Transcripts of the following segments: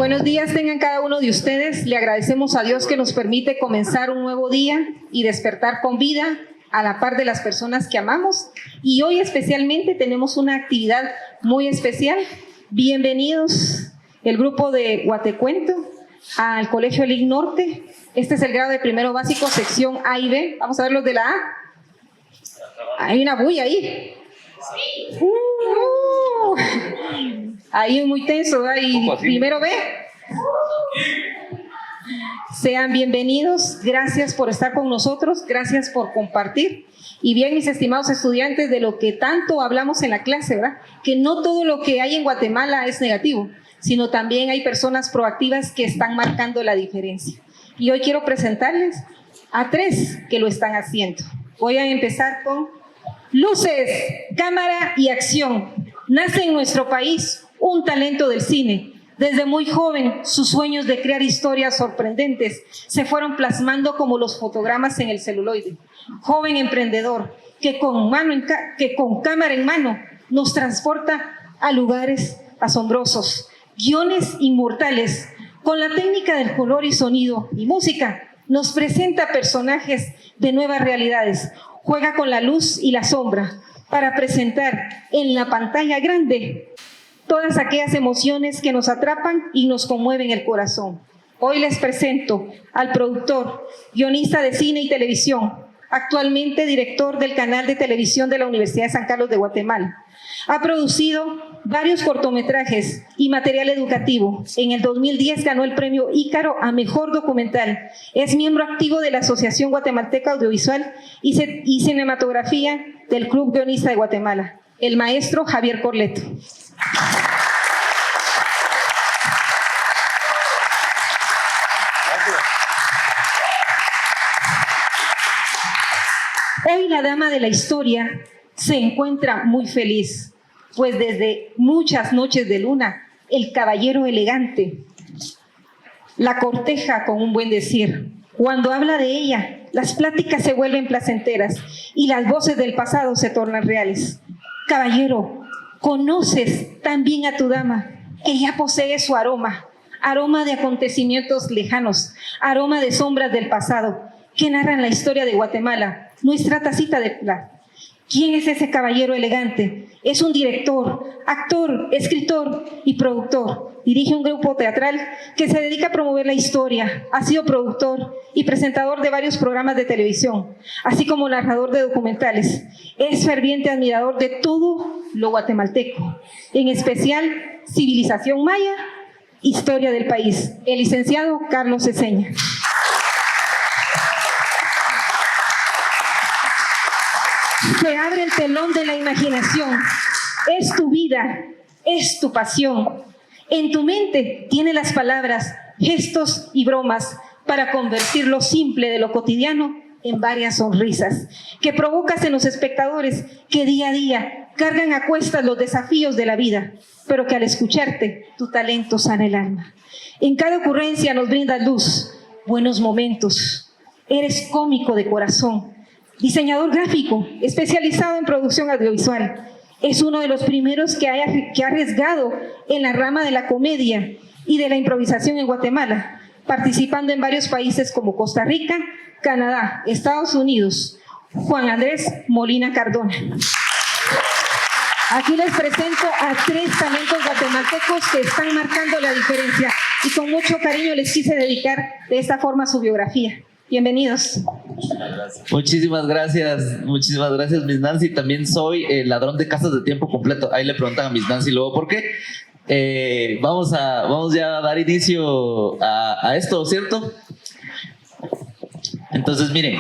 Buenos días tengan cada uno de ustedes. Le agradecemos a Dios que nos permite comenzar un nuevo día y despertar con vida a la par de las personas que amamos. Y hoy especialmente tenemos una actividad muy especial. Bienvenidos el grupo de Guatecuento al Colegio LIC Norte. Este es el grado de primero básico, sección A y B. Vamos a ver los de la A. Hay una bulla ahí. Ahí muy tenso, ¿verdad? Y primero B. Sean bienvenidos, gracias por estar con nosotros, gracias por compartir. Y bien, mis estimados estudiantes, de lo que tanto hablamos en la clase, ¿verdad? Que no todo lo que hay en Guatemala es negativo, sino también hay personas proactivas que están marcando la diferencia. Y hoy quiero presentarles a 3 que lo están haciendo. Voy a empezar con luces, cámara y acción. Nace en nuestro país un talento del cine. Desde muy joven, sus sueños de crear historias sorprendentes se fueron plasmando como los fotogramas en el celuloide. Joven emprendedor que con cámara en mano nos transporta a lugares asombrosos. Guiones inmortales. Con la técnica del color y sonido y música, nos presenta personajes de nuevas realidades. Juega con la luz y la sombra para presentar en la pantalla grande todas aquellas emociones que nos atrapan y nos conmueven el corazón. Hoy les presento al productor, guionista de cine y televisión, actualmente director del canal de televisión de la Universidad de San Carlos de Guatemala. Ha producido varios cortometrajes y material educativo. En el 2010 ganó el premio Ícaro a Mejor Documental. Es miembro activo de la Asociación Guatemalteca Audiovisual y Cinematografía del Club Guionista de Guatemala, el maestro Javier Corleto. Hoy la dama de la historia se encuentra muy feliz, pues desde muchas noches de luna, el caballero elegante la corteja con un buen decir. Cuando habla de ella, las pláticas se vuelven placenteras y las voces del pasado se tornan reales. Caballero, conoces tan bien a tu dama que ya posee su aroma, aroma de acontecimientos lejanos, aroma de sombras del pasado que narran la historia de Guatemala, nuestra tacita de plata. ¿Quién es ese caballero elegante? Es un director, actor, escritor y productor. Dirige un grupo teatral que se dedica a promover la historia. Ha sido productor y presentador de varios programas de televisión, así como narrador de documentales. Es ferviente admirador de todo lo guatemalteco, en especial civilización maya, historia del país. El licenciado Carlos Ceseña. Se abre el telón de la imaginación. Es tu vida, es tu pasión. En tu mente tiene las palabras, gestos y bromas para convertir lo simple de lo cotidiano en varias sonrisas que provocas en los espectadores que día a día cargan a cuestas los desafíos de la vida, pero que al escucharte tu talento sana el alma. En cada ocurrencia nos brindas luz, buenos momentos. Eres cómico de corazón. Diseñador gráfico, especializado en producción audiovisual. Es uno de los primeros que ha arriesgado en la rama de la comedia y de la improvisación en Guatemala, participando en varios países como Costa Rica, Canadá, Estados Unidos. Juan Andrés Molina Cardona. Aquí les presento a 3 talentos guatemaltecos que están marcando la diferencia y con mucho cariño les quise dedicar de esta forma su biografía. Bienvenidos. Muchísimas gracias, Miss Nancy. También soy el ladrón de casas de tiempo completo. Ahí le preguntan a Miss Nancy luego por qué. Vamos ya a dar inicio a esto, ¿cierto? Entonces, miren,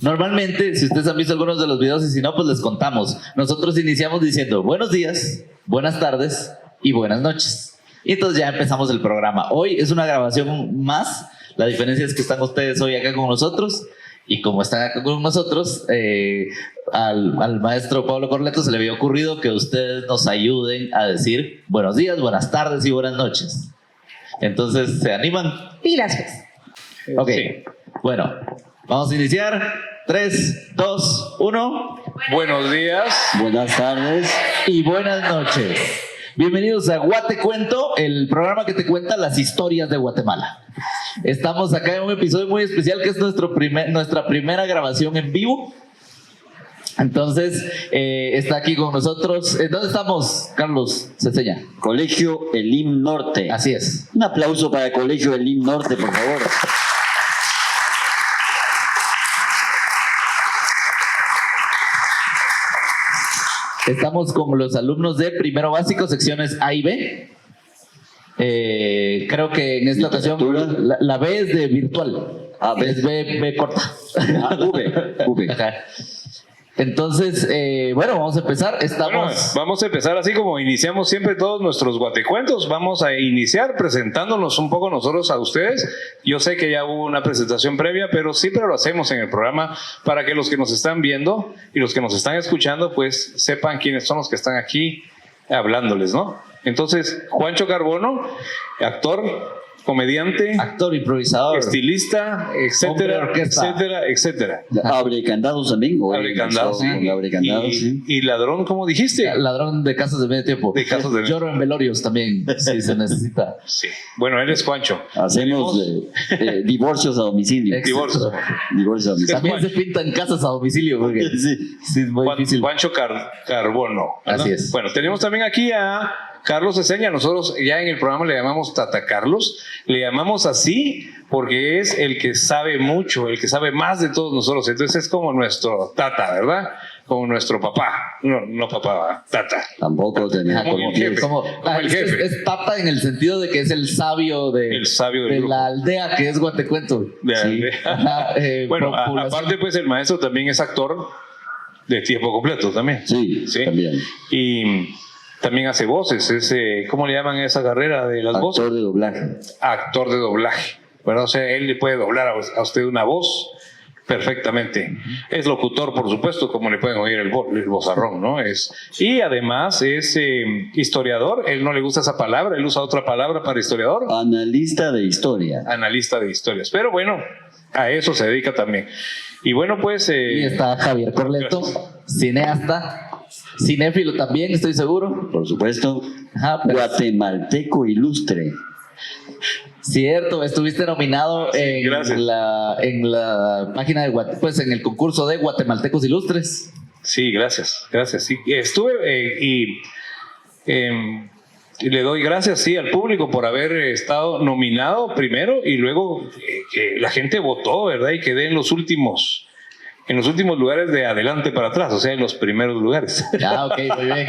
normalmente, si ustedes han visto algunos de los videos y si no, pues les contamos. Nosotros iniciamos diciendo buenos días, buenas tardes y buenas noches. Y entonces ya empezamos el programa. Hoy es una grabación más. La diferencia es que están ustedes hoy acá con nosotros y como están acá con nosotros, al maestro Pablo Corleto se le había ocurrido que ustedes nos ayuden a decir buenos días, buenas tardes y buenas noches. Entonces, ¿se animan? Pilas, pues. Ok, bueno, vamos a iniciar. 3, 2, 1. Buenos días. Buenas tardes y buenas noches. Bienvenidos a Guate Cuento, el programa que te cuenta las historias de Guatemala. Estamos acá en un episodio muy especial que es nuestra primera grabación en vivo. Entonces, está aquí con nosotros. ¿Dónde estamos, Carlos Ceseña? Colegio Elim Norte. Así es. Un aplauso para el Colegio Elim Norte, por favor. Estamos con los alumnos de primero básico, secciones A y B. Creo que en esta ocasión la B es de virtual. B. Es B corta. V. Ajá. Entonces, bueno, vamos a empezar. Vamos a empezar así como iniciamos siempre todos nuestros guatecuentos. Vamos a iniciar presentándonos un poco nosotros a ustedes. Yo sé que ya hubo una presentación previa, pero siempre lo hacemos en el programa para que los que nos están viendo y los que nos están escuchando, pues sepan quiénes son los que están aquí hablándoles, ¿no? Entonces, Juancho Carbono, actor, comediante, actor, improvisador, estilista, etcétera, etcétera. Abre candados también. Abre candados, sí. Abre candados, sí. Y ladrón, ¿cómo dijiste? Ladrón de casas de medio tiempo. De casas de medio. Lloro en velorios también, si se necesita. Sí. Bueno, él es Juancho. Hacemos divorcios a domicilio. Divorcios a domicilio. También se pintan casas a domicilio porque sí es muy difícil. Juancho Carbono, ¿verdad? Así es. Bueno, tenemos también aquí a Carlos Ceseña. Nosotros ya en el programa le llamamos Tata Carlos. Le llamamos así porque es el que sabe mucho, el que sabe más de todos nosotros. Entonces es como nuestro tata, ¿verdad? Como nuestro papá. No papá, tata. Tampoco tenía como el jefe. El jefe. Es tata en el sentido de que es el sabio de la aldea que es Guatecuento. Bueno, aparte pues el maestro también es actor de tiempo completo también. Sí, también. Y también hace voces, ¿cómo le llaman a esa carrera de las voces? Actor de doblaje. Actor de doblaje, ¿verdad? O sea, él le puede doblar a usted una voz perfectamente. Es locutor, por supuesto, como le pueden oír el vozarrón, ¿no? Y además es historiador. Él no le gusta esa palabra, él usa otra palabra para historiador. Analista de historia. Analista de historias. Pero bueno, a eso se dedica también. Y bueno, pues... y está Javier Corleto, cineasta. Cinéfilo también, estoy seguro. Por supuesto. Guatemalteco ilustre. Cierto, estuviste nominado en la página de pues en el concurso de Guatemaltecos Ilustres. Sí, gracias. Sí. Estuve y le doy gracias al público por haber estado nominado primero y luego que la gente votó, ¿verdad? Y quedé en los últimos lugares de adelante para atrás, o sea, en los primeros lugares. Ok, muy bien.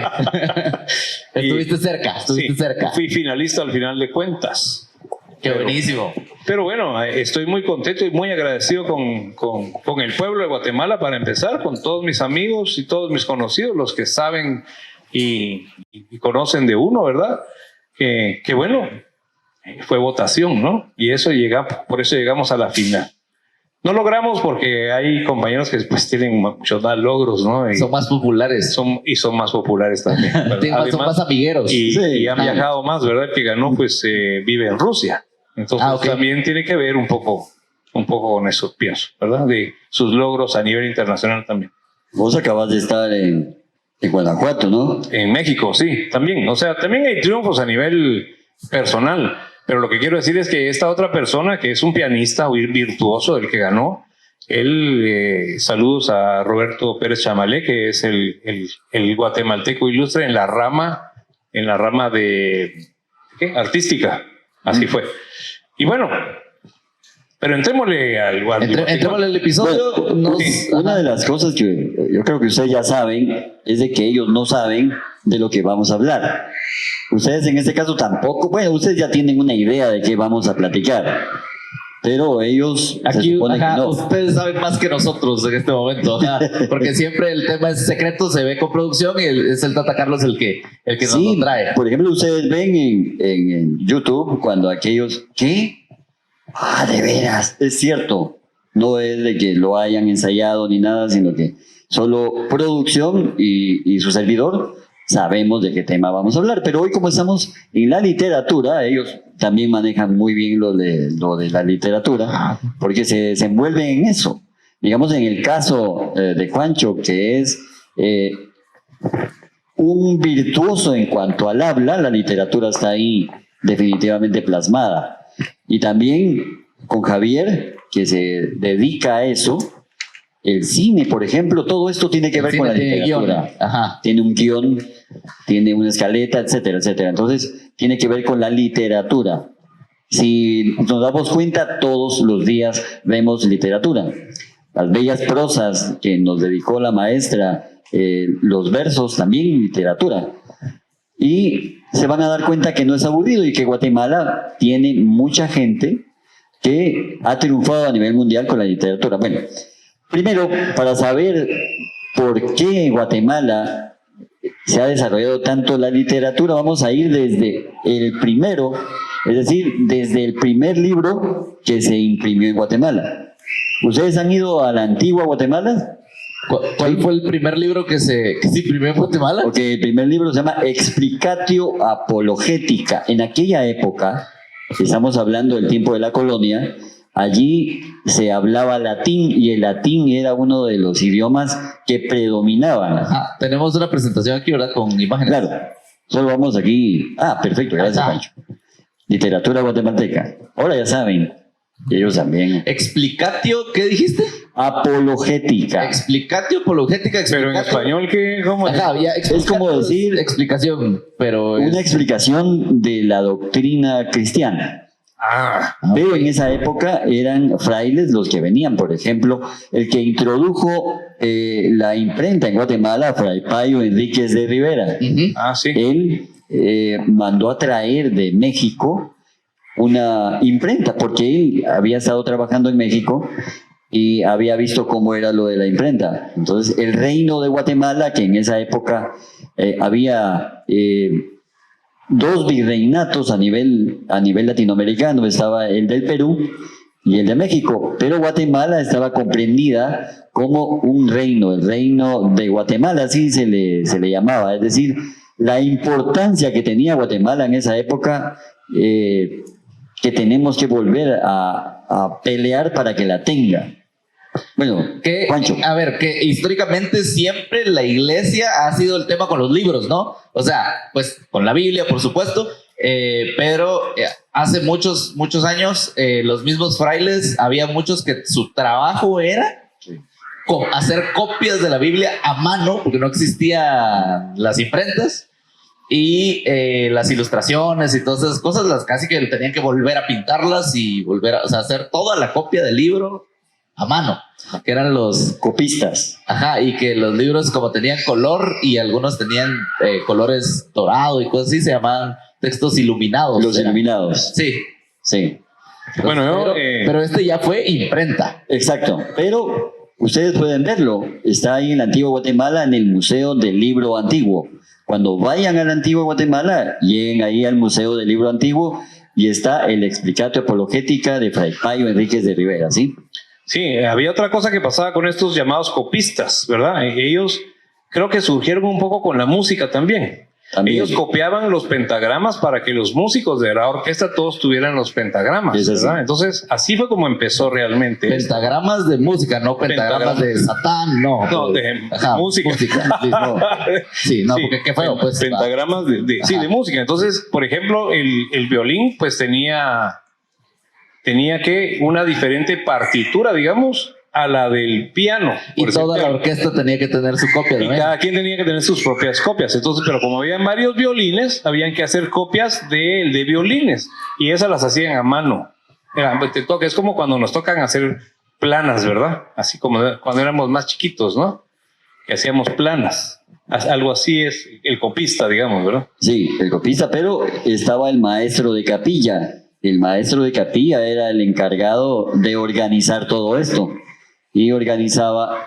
Estuviste cerca. Fui finalista al final de cuentas. Qué buenísimo. Pero bueno, estoy muy contento y muy agradecido con el pueblo de Guatemala para empezar, con todos mis amigos y todos mis conocidos, los que saben y conocen de uno, ¿verdad? Que bueno, fue votación, ¿no? Y por eso llegamos a la final. No logramos porque hay compañeros que pues tienen muchos más logros, ¿no? Son más populares. Son más populares también. Además, son más amigueros. Y han viajado más, ¿verdad? El que ganó pues vive en Rusia. Entonces también tiene que ver un poco con eso, pienso, ¿verdad? De sus logros a nivel internacional también. Vos acabas de estar en Guanajuato, ¿no? En México, sí, también. O sea, también hay triunfos a nivel personal. Pero lo que quiero decir es que esta otra persona, que es un pianista virtuoso, el que ganó, saludos a Roberto Pérez Chamalé, que es el guatemalteco ilustre en la rama de artística. Así fue. Y bueno, pero entrémosle al episodio. Bueno, una de las cosas que yo creo que ustedes ya saben es de que ellos no saben de lo que vamos a hablar. Ustedes en este caso tampoco, bueno, ustedes ya tienen una idea de qué vamos a platicar, pero ellos aquí, se supone que no. Ustedes saben más que nosotros en este momento, porque siempre el tema es secreto, se ve con producción y es el Tata Carlos el que nos lo trae. Por ejemplo, ustedes ven en YouTube cuando aquellos, ¿qué? De veras, es cierto, no es de que lo hayan ensayado ni nada, sino que solo producción y su servidor sabemos de qué tema vamos a hablar, pero hoy como estamos en la literatura, ellos también manejan muy bien lo de la literatura, porque se envuelven en eso. Digamos, en el caso de Juancho, que es un virtuoso en cuanto al habla, la literatura está ahí definitivamente plasmada. Y también con Javier, que se dedica a eso, el cine, por ejemplo, todo esto tiene que ver con la literatura. Guión. Ajá. Tiene un guión, tiene una escaleta, etcétera, etcétera. Entonces, tiene que ver con la literatura. Si nos damos cuenta, todos los días vemos literatura. Las bellas prosas que nos dedicó la maestra, los versos, también literatura. Y se van a dar cuenta que no es aburrido y que Guatemala tiene mucha gente que ha triunfado a nivel mundial con la literatura. Bueno, primero, para saber por qué en Guatemala se ha desarrollado tanto la literatura, vamos a ir desde el primero, es decir, desde el primer libro que se imprimió en Guatemala. ¿Ustedes han ido a la antigua Guatemala? ¿Cuál fue el primer libro que se imprimió en Guatemala? Porque el primer libro se llama Explicatio Apologética. En aquella época, estamos hablando del tiempo de la colonia, allí se hablaba latín y el latín era uno de los idiomas que predominaban. Ajá. Tenemos una presentación aquí, ¿verdad? Con imágenes. Claro, solo vamos aquí. Ah, perfecto, gracias, Ajá. Pancho. Literatura guatemalteca. Ahora ya saben, ellos también. Explicatio, ¿qué dijiste? Apologética. Explicatio, apologética, Pero en explicatio. español, ¿cómo es? Ajá, ya, Es como decir explicación, pero una explicación de la doctrina cristiana. Ah, Pero en esa época eran frailes los que venían. Por ejemplo, el que introdujo la imprenta en Guatemala, Fray Payo Enríquez de Rivera. Ujú. sí. Él mandó a traer de México una imprenta, porque él había estado trabajando en México y había visto cómo era lo de la imprenta. Entonces, el reino de Guatemala, que en esa época había dos virreinatos a nivel latinoamericano, estaba el del Perú y el de México, pero Guatemala estaba comprendida como un reino, el reino de Guatemala, así se le llamaba, es decir, la importancia que tenía Guatemala en esa época, que tenemos que volver a pelear para que la tenga. Bueno, Juancho. A ver, que históricamente siempre la iglesia ha sido el tema con los libros, ¿no? O sea, pues con la Biblia, por supuesto, pero hace muchos años los mismos frailes, había muchos que su trabajo era hacer copias de la Biblia a mano, porque no existían las imprentas, y las ilustraciones y todas esas cosas, las casi que tenían que volver a pintarlas y volver a, o sea, hacer toda la copia del libro a mano, que eran los Copistas. Ajá, y que los libros como tenían color y algunos tenían colores dorado y cosas así, se llamaban textos iluminados. Los iluminados. Sí. Sí, Bueno, pero este ya fue imprenta. exacto. Pero ustedes pueden verlo. Está ahí en la antigua Guatemala, en el Museo del Libro Antiguo. Cuando vayan a la antigua Guatemala, lleguen ahí al Museo del Libro Antiguo y está el Explicatio Apologética de Fray Payo Enríquez de Rivera, ¿sí? Sí, había otra cosa que pasaba con estos llamados copistas, ¿verdad? Ellos creo que surgieron un poco con la música también. Ellos copiaban los pentagramas para que los músicos de la orquesta todos tuvieran los pentagramas, ¿verdad? Entonces, así fue como empezó realmente. Pentagramas de música, no pentagramas de Satán, no. No, de música. Sí, no. Sí, no, porque qué feo, pues. Pentagramas de música. Entonces, por ejemplo, el violín, pues tenía que una diferente partitura, digamos, a la del piano. Y toda la orquesta tenía que tener su copia. Y cada quien tenía que tener sus propias copias. Entonces, pero como había varios violines, habían que hacer copias de violines. Y esas las hacían a mano. Es como cuando nos tocan hacer planas, ¿verdad? Así como cuando éramos más chiquitos, ¿no? Que hacíamos planas. Algo así es el copista, digamos, ¿verdad? Sí, el copista, pero estaba el maestro de capilla. El maestro de capilla era el encargado de organizar todo esto. Y organizaba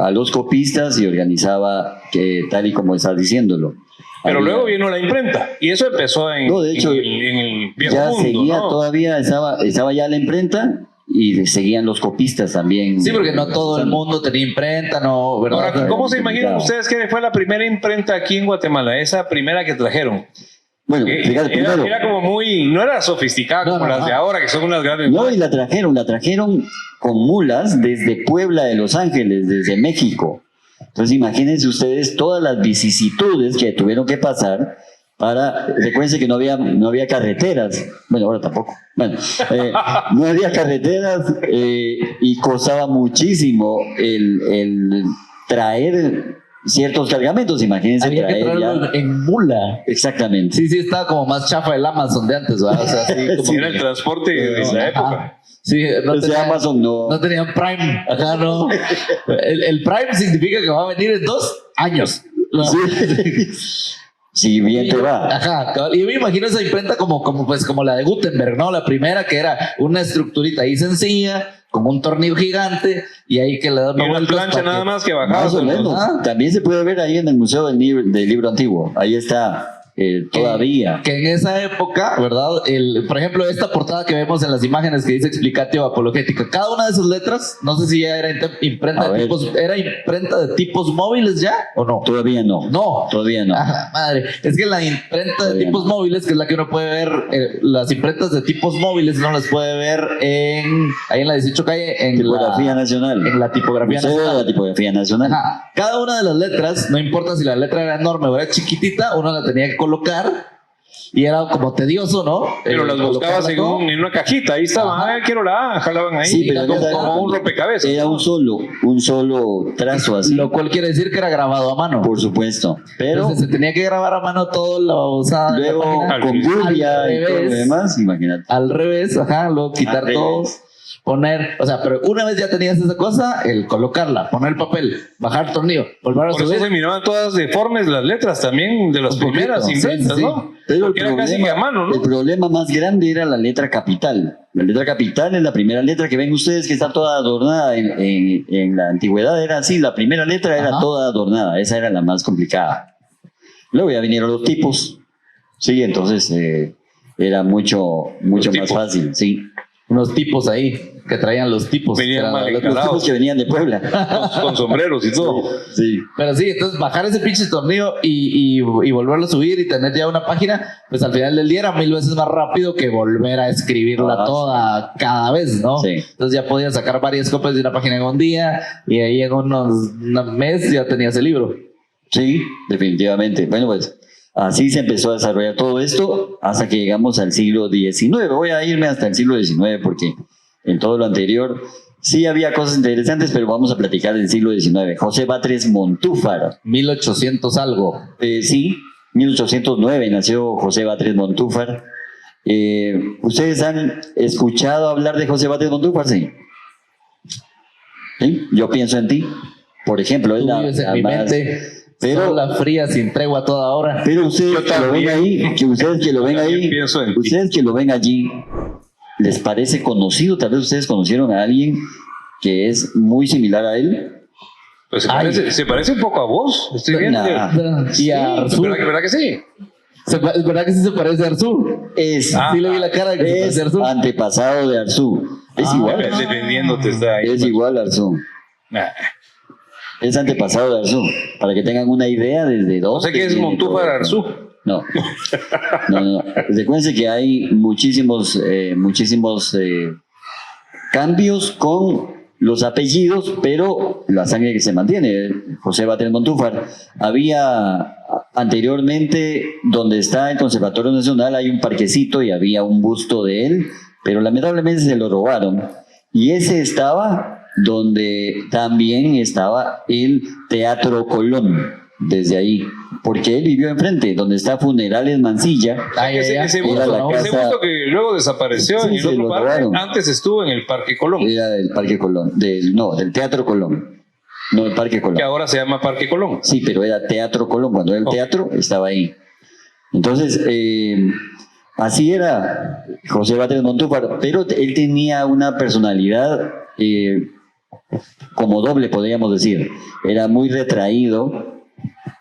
a los copistas y organizaba tal y como estás diciéndolo. Pero luego vino la imprenta y eso empezó en el viejo ya mundo, seguía, ¿no? Todavía estaba ya la imprenta y seguían los copistas también. Sí, porque no todo el mundo tenía imprenta, ¿no? ¿Verdad? Ahora, ¿cómo se imaginan ustedes que fue la primera imprenta aquí en Guatemala? Esa primera que trajeron. Bueno, fíjate, primero. Era como no era sofisticada como las de ahora, que son unas grandes. No, y la trajeron con mulas desde Puebla de Los Ángeles, desde México. Entonces imagínense ustedes todas las vicisitudes que tuvieron que pasar recuérdense que no había carreteras, bueno, ahora tampoco, bueno, no había carreteras y costaba muchísimo el traer ciertos cargamentos, imagínense Había que traer traerlo en mula. Exactamente. Sí, sí, estaba como más chafa el Amazon de antes, ¿verdad? O sea, así como Sí, Era el transporte de esa época. Ajá. Sí, Ese Amazon no tenían Prime. Acá no. El Prime significa que va a venir en 2 años. ¿No? Sí. Si bien te va. Ajá, cabal. Y yo me imagino esa imprenta como la de Gutenberg, ¿no? La primera que era una estructurita ahí sencilla, con un tornillo gigante, y ahí que le da Y una vuelta plancha hasta nada más que bajaba. Más o menos. Ah. También se puede ver ahí en el Museo del Libro Antiguo. Ahí está todavía. Que en esa época, ¿verdad? Por ejemplo, esta portada que vemos en las imágenes que dice Explicatio Apologética, cada una de esas letras, no sé si ya era imprenta de tipos, ¿era imprenta de tipos móviles ya o no? Todavía no. No. Todavía no. Ajá, madre. Es que la imprenta de Todavía tipos no. móviles, que es la que uno puede ver, las imprentas de tipos móviles uno las puede ver ahí en la 18 calle, en Tipografía Nacional. en la tipografía Museo de nacional. la Tipografía Nacional. Ajá. Cada una de las letras, no importa si la letra era enorme o era chiquitita, uno la tenía que colocar y era como tedioso, ¿no? Pero las buscabas colocarla todo. en una cajita, ahí estaba, Ajá. quiero la A, jalaban ahí, Sí, pero como un rompecabezas. Era un solo trazo así. Lo cual quiere decir que era grabado a mano. Por supuesto. Pero Entonces se tenía que grabar a mano todo la babosada de la luego página. con Julia Al y todo lo revés. demás, imagínate. Al revés, ajá, luego quitar Al todo, revés. poner, o sea, pero una vez ya tenías esa cosa, el colocarla, poner el papel, bajar el tornillo, volver a Por eso subir. se miraban todas deformes las letras también de las Un poquito, primeras sí, imprentas, sí. ¿no? Pero Porque era casi que a mano, el ¿no? problema más grande era la letra capital. La letra capital es la primera letra que ven ustedes que está toda adornada. En la antigüedad era así, la primera letra era Ajá. toda adornada, esa era la más complicada. Luego ya vinieron los tipos, sí, entonces era mucho más tipos. fácil, sí. Unos tipos ahí, que traían los tipos. Venían que eran mal las letras. Los Claro. tipos que venían de Puebla. Con sombreros y todo. Sí. Pero sí, entonces bajar ese pinche tornillo y volverlo a subir y tener ya una página, pues al final del día era 1000 veces más rápido que volver a escribirla Ah, toda cada vez, ¿no? Sí. Entonces ya podías sacar varias copias de una página en un día y ahí en un mes ya tenías el libro. Sí, definitivamente. Bueno, pues así se empezó a desarrollar todo esto hasta que llegamos al siglo XIX. Voy a irme hasta el siglo XIX porque en todo lo anterior sí había cosas interesantes, pero vamos a platicar del siglo XIX. José Batres Montúfar. 1800 algo. Sí, 1809 nació José Batres Montúfar. ¿Ustedes han escuchado hablar de José Batres Montúfar? Sí. ¿Sí? Yo pienso en ti, por ejemplo. Es Tú la, vives en la mi más- mente. Pero- Sola, fría, sin tregua a toda hora. Pero ustedes Yo que lo ven también. ahí, ustedes que lo ven También ahí, pienso en ti. ustedes que lo ven allí, ¿les parece conocido? Tal vez ustedes conocieron a alguien que es muy similar a él. Pues Ay. se parece un poco a vos. Estoy viendo. Nah. Y a Arzú. ¿Verdad que sí? Es verdad que sí se parece a Arzú. Es, Ah, Sí le vi la cara de que se es parece a Arzú. antepasado de Arzú. Es Ah, igual. Dependiendo te está ahí. Es igual a Arzú. Nah. Es antepasado de Arzú. Para que tengan una idea desde No dónde. sé qué es viene Montúfar todo. Arzú. No. No. Recuerden que hay muchísimos cambios con los apellidos, pero la sangre que se mantiene. José Batres Montúfar. Había anteriormente, donde está el Conservatorio Nacional, hay un parquecito y había un busto de él, pero lamentablemente se lo robaron. Y ese estaba donde también estaba el Teatro Colón, desde ahí, porque él vivió enfrente, donde está Funerales Mansilla. Ay, Ese, ay, ay. ese Era la busto, ese casa- busto que luego desapareció Sí, en el se otro lo parque, robaron. antes estuvo en el Parque Colón, Era del Parque Colón, del Teatro Colón, no del Parque Colón. que ahora se llama Parque Colón. Sí, pero era Teatro Colón, cuando era el Ok. teatro estaba ahí. Entonces, así era José Batres Montúfar, pero él tenía una personalidad como doble, podríamos decir. Era muy retraído,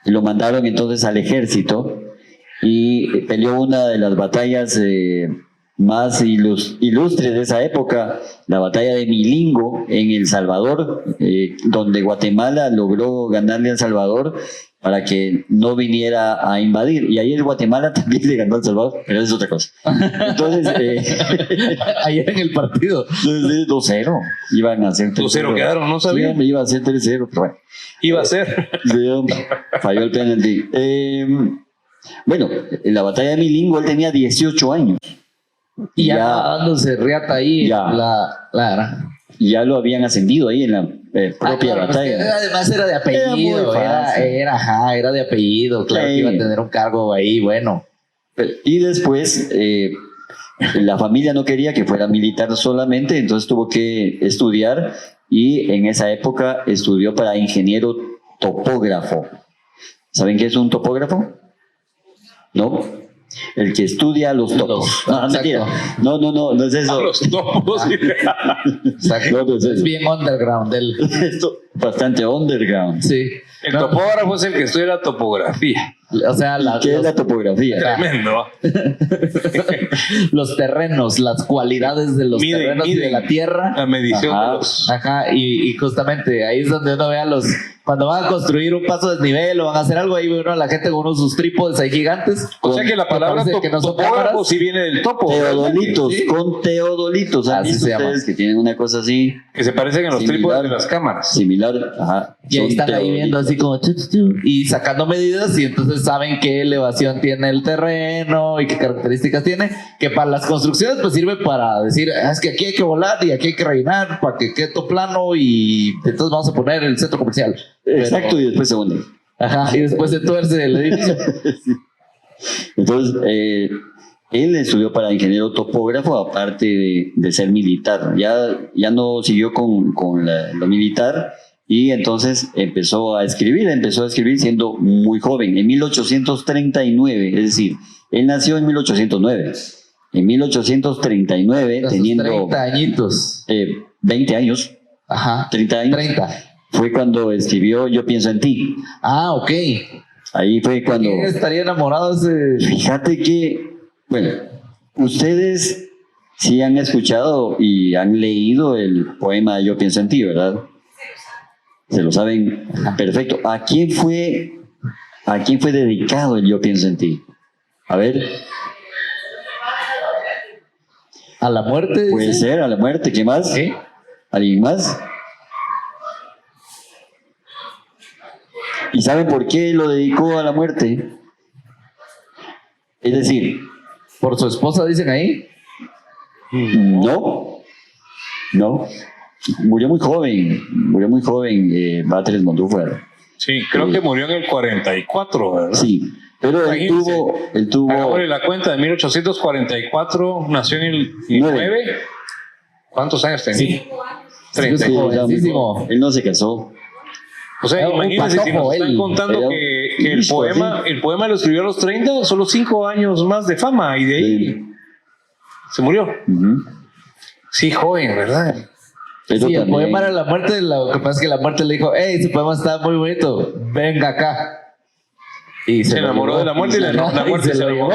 lo mandaron entonces al ejército y peleó una de las batallas más ilustres de esa época, la batalla de Milingo en El Salvador, donde Guatemala logró ganarle a El Salvador para que no viniera a invadir. Y ayer Guatemala también le ganó a El Salvador, pero eso es otra cosa. Entonces, Ayer en el partido. 2-0. Iban a ser 2-0 quedaron, no sabía. Sí, iba a ser 3-0, pero bueno. Iba a ser. Sí, falló el penalti. Bueno, en la batalla de Milingo él tenía 18 años. Y ya dándose riata ahí. Ya. Ya lo habían ascendido ahí en la propia claro, batalla. Además era de apellido. Era de apellido. Claro, Sí. que iba a tener un cargo ahí, bueno. Y después la familia no quería que fuera militar solamente, entonces tuvo que estudiar y en esa época estudió para ingeniero topógrafo. ¿Saben qué es un topógrafo? ¿No? El que estudia los topos. No, mentira. No es eso. A los topos. Exacto. No es eso. Es bien underground él. Esto bastante underground. Sí. El topógrafo es el que estudia la topografía. O sea, ¿Qué es la topografía? Tremendo. los terrenos, las cualidades de los terrenos y de la tierra. La medición Ajá. de los... Ajá, y justamente ahí es donde uno ve a los... Cuando van a construir un paso desnivel o van a hacer algo, ahí ve uno a la gente con unos sus trípodes ahí gigantes. O sea que la palabra parece que no son topógrafo cámaras. sí viene del topo. Teodolitos, Sí. con teodolitos. ¿Han Así visto se llama. ustedes que tienen una cosa así Que se parecen a los Similar. trípodes de las cámaras. similar? Ajá. Y ahí Son están ahí viendo teodolitos. así como y sacando medidas y entonces saben qué elevación tiene el terreno y qué características tiene, que para las construcciones pues sirve para decir, es que aquí hay que volar y aquí hay que rellenar para que quede todo plano y entonces vamos a poner el centro comercial. Exacto, Pero- y después se hunde. Ajá, y después se tuerce el edificio. Entonces, él estudió para ingeniero topógrafo, aparte de ser militar. Ya no siguió con lo militar y entonces empezó a escribir siendo muy joven, en 1839, es decir, él nació en 1809. En 1839, A sus teniendo 30 añitos. 20 años, Ajá. 30 años, 30. fue cuando escribió Yo pienso en ti. Ah, ok. Ahí fue cuando... ¿Quién estaría enamorado de ese? Fíjate que, bueno, ustedes sí han escuchado y han leído el poema Yo pienso en ti, ¿verdad? Se lo saben perfecto. ¿A quién fue dedicado el Yo pienso en ti? A ver, ¿A la muerte? puede dice? ser a la muerte. ¿Qué más? ¿Sí? ¿Alguien más? ¿Y saben por qué lo dedicó a la muerte? Es decir, ¿Por su esposa dicen ahí? no, murió muy joven, Batres Montúfar. Sí, creo que murió en el 44, ¿verdad? Sí, pero él Imagínense. tuvo, Hagámosle la cuenta, de 1844, nació en el 9. ¿Cuántos años tenía? Sí. 30. sí, jovencísimo. él no se casó. O sea, Era un imagínense si nos patojo, están él. contando Era que el listo, poema lo escribió a los 30, solo 5 años más de fama y de ahí Sí. se murió. Ujú. Sí, joven, ¿verdad? Pero Sí, el también- poema era la muerte. Lo que pasa es que la muerte le dijo, hey, su poema está muy bonito, venga acá. Y Se lo enamoró llevó. de la muerte y la muerte se lo llevó.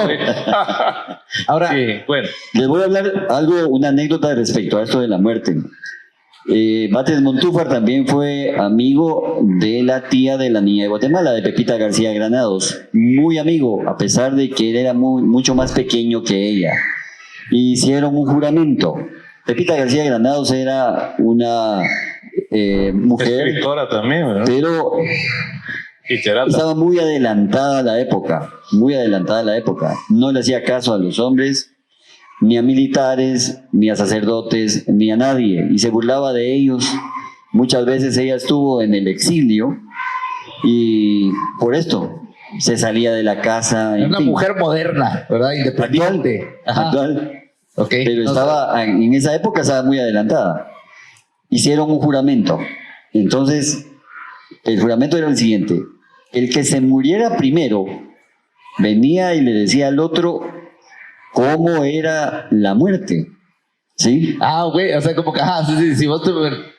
Ahora, Sí, bueno. Les voy a hablar una anécdota respecto a esto de la muerte. Batres Montúfar también fue amigo de la tía de la niña de Guatemala, de Pepita García Granados. Muy amigo, a pesar de que él era mucho más pequeño que ella. Hicieron un juramento. Pepita García Granados era una mujer, Escritora también, ¿verdad? pero Literata. estaba muy adelantada a la época, no le hacía caso a los hombres, ni a militares, ni a sacerdotes, ni a nadie, y se burlaba de ellos. Muchas veces ella estuvo en el exilio y por esto se salía de la casa. era en una fin. mujer moderna, ¿verdad? Independiente. Ajá. Actual, Ok. pero No, en esa época estaba muy adelantada. Hicieron un juramento. Entonces, el juramento era el siguiente: el que se muriera primero venía y le decía al otro cómo era la muerte. O ¿Sí? Ah, güey, o sea, como que, sí, si vos te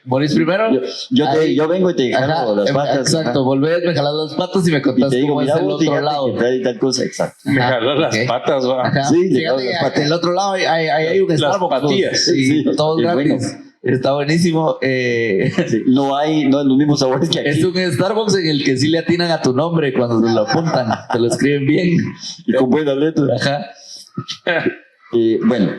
morís primero. Yo vengo y te jalo Ajá, las patas. exacto, volvés, me jalas las patas y me Y contás te digo, cómo es mira, el vos otro fíjate lado. que tal y tal cosa, exacto. Me jaló las ok. patas, va. Ajá. Sí, le Fíjate jalo las que patas. el otro lado hay un Las Starbucks. patillas. Sí, Sí, todos es gratis. bueno. Está buenísimo. Sí, no es los mismos sabores que aquí. Es un Starbucks en el que sí le atinan a tu nombre cuando te lo apuntan. Te lo escriben bien. Y con buenas letras. Ajá. Bueno,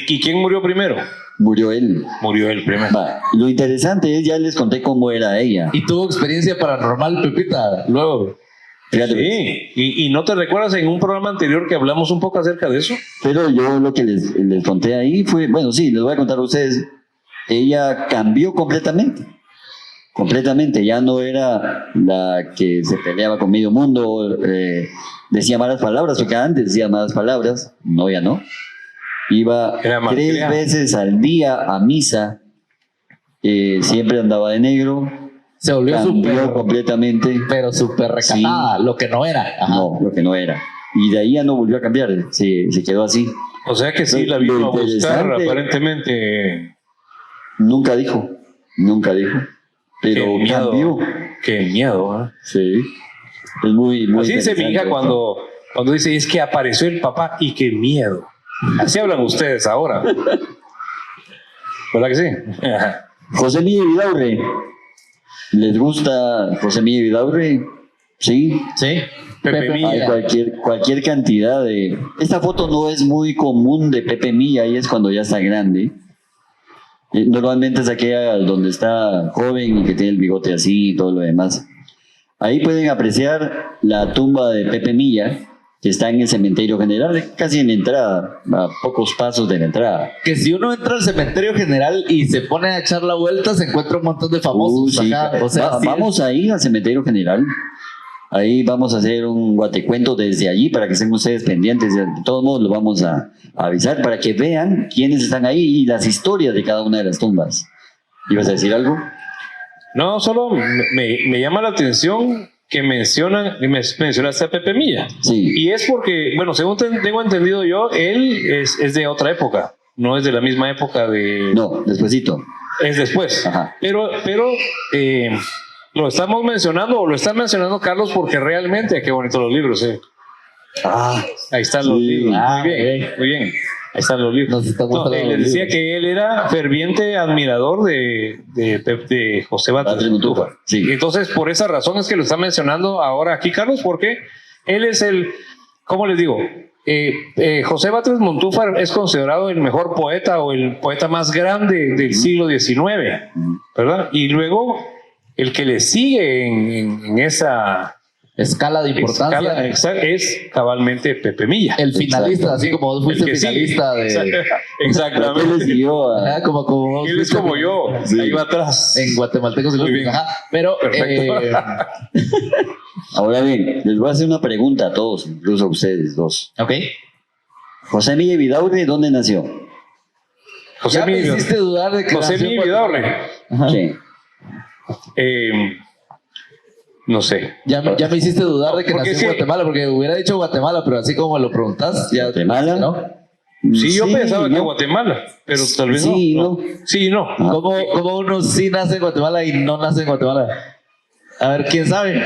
¿Y quién murió primero? murió él. Murió él primero. Va, lo interesante es, ya les conté cómo era ella. Y tuvo experiencia paranormal, Pepita, luego. Fíjate, Sí, ¿y no te recuerdas en un programa anterior que hablamos un poco acerca de eso? pero yo lo que les conté ahí fue, bueno, sí, les voy a contar a ustedes. Ella cambió completamente. Completamente. Ya no era la que se peleaba con medio mundo, decía malas palabras, porque antes decía malas palabras. No, ya no. Iba Era 3 malcriada. veces al día a misa. Siempre andaba de negro. Se volvió Cambió súper, completamente. pero súper recatada, lo que no era. Ajá. No, lo que no era. Y de ahí ya no volvió a cambiar. Se quedó así. O sea que sí, la Lo vino a buscar interesante- aparentemente. Nunca dijo. Pero Qué miedo. cambió. Qué miedo, ¿ah? Sí. Es muy, muy Así dice mi hija interesante. cuando dice, es que apareció el papá y qué miedo. Así hablan ustedes ahora. ¿Verdad que sí? Ajá. José Miguel Vidaurre. ¿Les gusta José Miguel Vidaurre? Sí. Sí. Pepe Milla. Hay cualquier cantidad de... Esta foto no es muy común de Pepe Milla, ahí es cuando ya está grande. Normalmente es aquella donde está joven y que tiene el bigote así y todo lo demás. Ahí pueden apreciar la tumba de Pepe Milla, que está en el cementerio general, casi en la entrada, a pocos pasos de la entrada. Que si uno entra al cementerio general y se pone a echar la vuelta, se encuentra un montón de famosos. Sí. Ajá. O sea, sí Vamos a ir al cementerio general. Ahí vamos a hacer un guatecuento desde allí para que estén ustedes pendientes. De todos modos, lo vamos a avisar para que vean quiénes están ahí y las historias de cada una de las tumbas. ¿Ibas a decir algo? No, solo me llama la atención que mencionaste a Pepe Milla. Sí. Y es porque, bueno, según tengo entendido yo, él es de otra época. No es de la misma época de... No, despuesito. Es después. Ajá. Pero lo estamos mencionando, o lo está mencionando Carlos, porque realmente, qué bonitos los libros, Ah, Ahí están los Sí. libros. Ah, Muy bien, muy bien. Ahí están los libros. Nos están mostrando les los decía libros. que él era ferviente admirador de José Batres Batres Montúfar. Montúfar, sí. Y entonces, por esa razón es que lo está mencionando ahora aquí Carlos, porque él es ¿cómo les digo? José Batres Montúfar es considerado el mejor poeta o el poeta más grande del siglo XIX, ¿verdad? Y luego el que le sigue en esa escala de importancia. escala es cabalmente Pepe Milla. El finalista, así como vos fuiste El que sigue. finalista de. ¿Por qué le Exactamente. siguió a... Ajá, como vos Él es fuiste como yo, Sí. ahí va atrás. en Guatemaltecos Muy Ilustres. bien. Ajá. Pero Perfecto. Ahora bien, les voy a hacer una pregunta a todos, incluso a ustedes dos. ok. José Miguel Vidaurre, ¿dónde nació? José Ya me Miguel hiciste dudar de que José nació en Miguel Guatemala. Vidaurre. Sí. No sé. Ya me hiciste dudar de que Porque nació en sí. Guatemala, porque hubiera dicho Guatemala, pero así como me lo preguntás, ya. ¿Guatemala? ¿no? Sí, yo pensaba que ¿no? Guatemala, pero tal vez Sí, no. no. Sí, no. Ah. ¿Cómo uno sí nace en Guatemala y no nace en Guatemala? A ver, ¿quién sabe?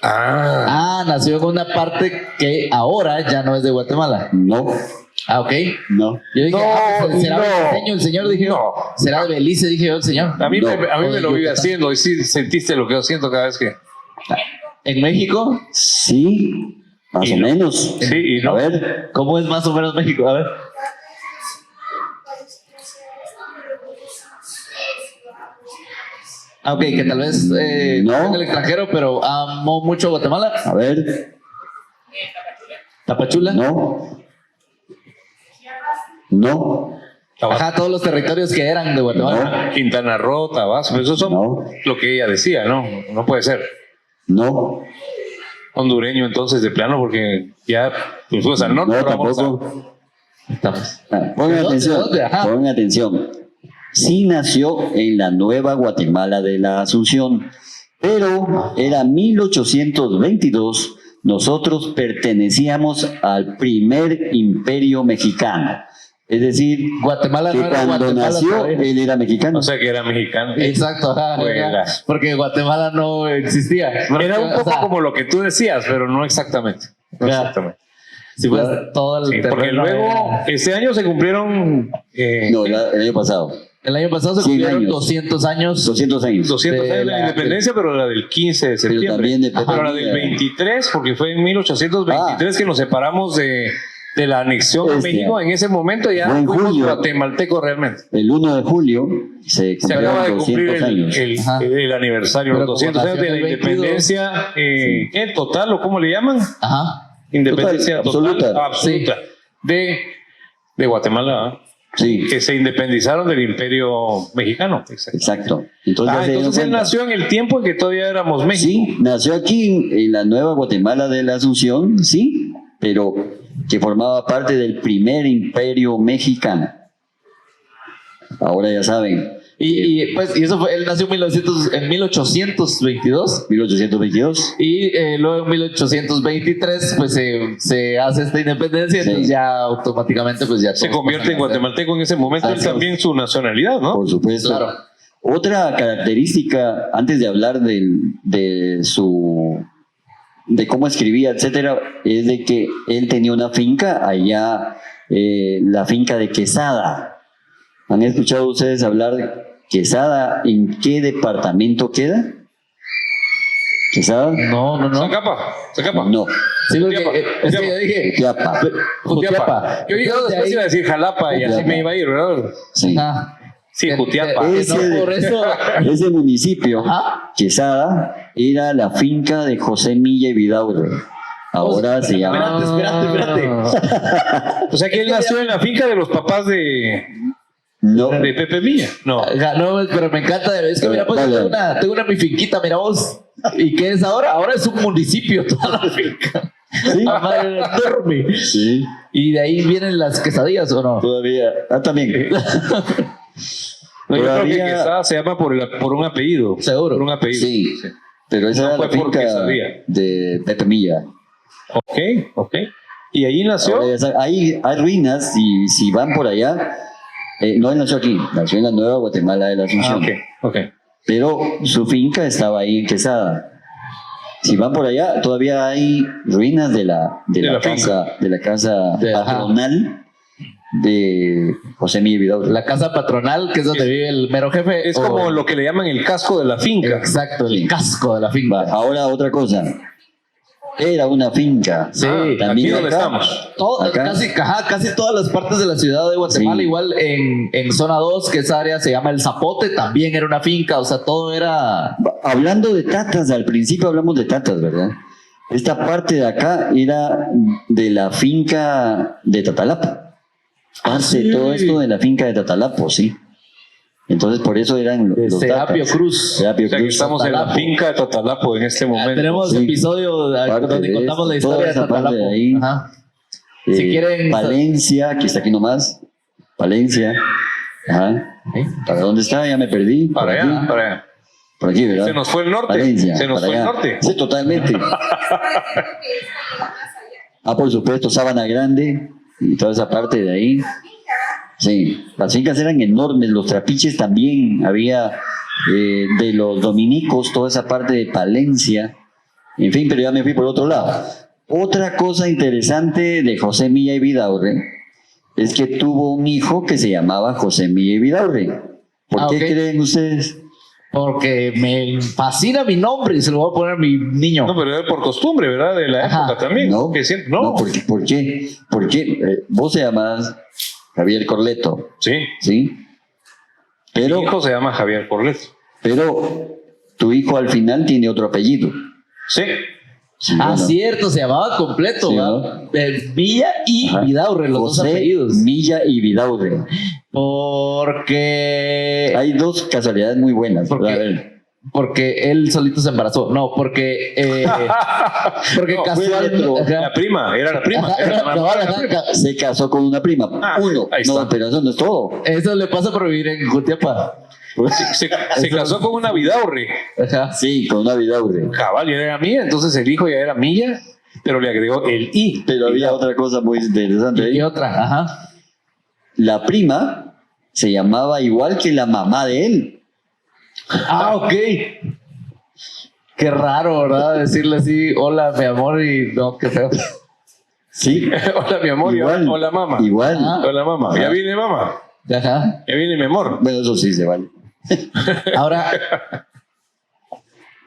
Ah, Nació en una parte que ahora ya no es de Guatemala. No, Ah, ok. no. Yo dije, pues, será no. beliceño el señor, dije yo. No. Será de Belice, dije yo, el señor. a mí, No. a mí me lo vive Yucatán. haciendo y sí sentiste lo que yo siento cada vez que... En México, Sí, más Y o no. menos. Sí, y no. A ver, ¿cómo es más o menos México? A ver. Ah, ok, que tal vez No. en el extranjero, pero amó mucho Guatemala. a ver. Tapachula. No. No. Ajá, todos los territorios que eran de Guatemala. Quintana Roo, Tabasco, eso son No. lo que ella decía, ¿no? No puede ser No. hondureño entonces de plano porque ya pues, fuimos al norte, No, ahora vamos a- tampoco. Estamos. Pongan ¿De dónde? atención. ¿De dónde? Ajá. Pongan atención. Sí nació en la Nueva Guatemala de la Asunción, pero era 1822 nosotros pertenecíamos al primer imperio mexicano. Es decir, Guatemala que no era cuando Guatemala nació, todavía. él era mexicano. O sea que era mexicano. Exacto, ajá, Juela. ajá, porque Guatemala no existía. Era un poco O sea, como lo que tú decías, pero no exactamente. No Ya. exactamente. si pues, todo el Sí, porque terreno luego, era- este año se cumplieron No, el año pasado. el año pasado se 100 cumplieron años. 200 años 200 años. 200 de años de la la- independencia, pero la del 15 de septiembre. también de Pepe Pero la del Villa. 23, porque fue en 1823 que nos separamos de la anexión de Este, México. En ese momento ya fue en fuimos julio. guatemaltecos realmente. El 1 de julio se Se acaba de cumplieron cumplir 200 años. Ajá. el aniversario, Pero los 200 como años de la nació en el 22. independencia, ¿qué? ¿Total o cómo le llaman? Ajá. Independencia Total, total, absoluta. absoluta. De Guatemala, ¿ah? Sí, Que se independizaron del imperio mexicano. Exacto. exacto. Entonces, ya se dieron Entonces él cuenta. nació en el tiempo en que todavía éramos México. Sí, nació aquí en la nueva Guatemala de la Asunción, sí, pero que formaba parte del primer imperio mexicano. Ahora ya saben, Pues, y eso fue, él nació en 1822. 1822. Y luego en 1823 pues se hace esta independencia, Sí. entonces ya automáticamente pues ya Se todos convierte pasan en a ser- guatemalteco en ese momento, él Así es. también su nacionalidad, ¿no? Por supuesto. Claro. Otra característica, antes de hablar de cómo escribía, etcétera, es de que él tenía una finca allá, la finca de Quesada. ¿Han escuchado ustedes hablar de Quesada? ¿En qué departamento queda? ¿Quesada? No. Zacapa. No, Sí, porque Jutiapa, es que yo dije Jutiapa. Jutiapa. Yo digo Entonces, después de iba a ahí- decir Jalapa y así Jutiapa. me iba a ir, ¿verdad? Sí. Ajá. Sí, Que- Jutiapa. que- Ese- no, por eso. Ese municipio, Ajá. Quesada, era la finca de José Milla y Vidaurre. Ahora se llama... Espérate. O sea que él nació en la finca de los papás de No, Pepe Milla. No. Ajá, no, pero me encanta. Es que mira, pues Dale. yo tengo una mi finquita, mira vos. ¿Y qué es ahora? Ahora es un municipio toda la finca. sí, La madre era enorme. sí, Y de ahí vienen las quesadillas, ¿o no? todavía. Ah, también. No, yo creo que Todavía- Quesada se llama por un apellido. Seguro. Por un apellido. Sí, pero esa No era fue la por finca quesadilla. de Pepe Milla. Ok. Y allí nació. Ahora ya saben, hay ruinas, y si van por allá, no él nació aquí, nació en la Nueva Guatemala de la Asunción. Ok. Pero su finca estaba ahí en Quesada. Si van por allá, todavía hay ruinas de la la casa De- ajá. patronal de José Milla Vidaurre. La casa patronal, que es donde vive el mero jefe. Es o- como lo que le llaman el casco de la finca. Exacto, el Sí. casco de la Va, finca. ahora otra cosa. Era una finca. Sí, aquí también donde acá. estamos. Acá. Casi todas las partes de la ciudad de Guatemala, Sí. igual en zona 2, que esa área se llama El Zapote, también era una finca, o sea, todo era... Hablando de tatas, al principio hablamos de tatas, ¿verdad? Esta parte de acá era de la finca de Tatalapo. Parte de todo esto de la finca de Tatalapo, sí. Entonces por eso eran De los Serapio tatas. Cruz. Serapio O sea que Cruz. estamos en la Tatalapo. finca de Tatalapo en este momento. Tenemos Sí. episodio Parte donde de contamos la esto, historia de toda esa parte Tatalapo. de ahí. Ajá. Si quieren- Palencia, que está aquí nomás. Palencia. Ajá. ¿Sí? ¿Para dónde está? Ya me perdí. Por Para aquí. allá, para allá. Por aquí, ¿verdad? Se nos fue el norte. Palencia. Se nos para fue el allá. norte. Sí, totalmente. Por supuesto, Sábana Grande y toda esa parte de ahí. Sí, las fincas eran enormes, los trapiches también, había de los dominicos, toda esa parte de Palencia, en fin, pero ya me fui por otro lado. Otra cosa interesante de José Milla y Vidaurre es que tuvo un hijo que se llamaba José Milla y Vidaurre. ¿Por qué ok. creen ustedes? Porque me fascina mi nombre y se lo voy a poner a mi niño. No, pero era por costumbre, ¿verdad? De la Ajá. época también. No, Que siempre, no. ¿por qué? ¿Por qué? Vos te llamas Javier Corleto, Sí. ¿sí? Mi Pero hijo se llama Javier Corleto. tu hijo al final tiene otro apellido. Sí. Sí, Ah, bueno. cierto, se llamaba completo, Sí, ¿verdad? Villa y Ajá. Vidaurre, los dos José apellidos. Milla y Vidaurre. Porque Hay dos casualidades muy buenas. ¿Por qué? A ver, porque él solito se embarazó. No, porque porque No, fue casualmente otro. ajá. La prima, era la prima. Ajá, Era la cabal, mamá de la ajá, prima. se casó con una prima. Ah, Uno. ahí No, está. pero eso no es todo. Eso le pasa por vivir en Jutiapa. Se casó con una Vidaurre. Ajá. Sí, con una Vidaurre. Cabal, ya era mía, entonces el hijo ya era mía. pero le agregó el I. Pero había otra cosa muy interesante ahí. Y otra, ajá. La prima se llamaba igual que la mamá de él. Ah, ok. Qué raro, ¿verdad? Decirle así, hola, mi amor, y no, qué feo. Sí. Hola, mi amor, Igual. y hola, mamá. Igual. Ah. Hola, mamá. Ya viene, mamá. Ajá. Ya viene, mi amor. Bueno, eso sí se vale. Ahora,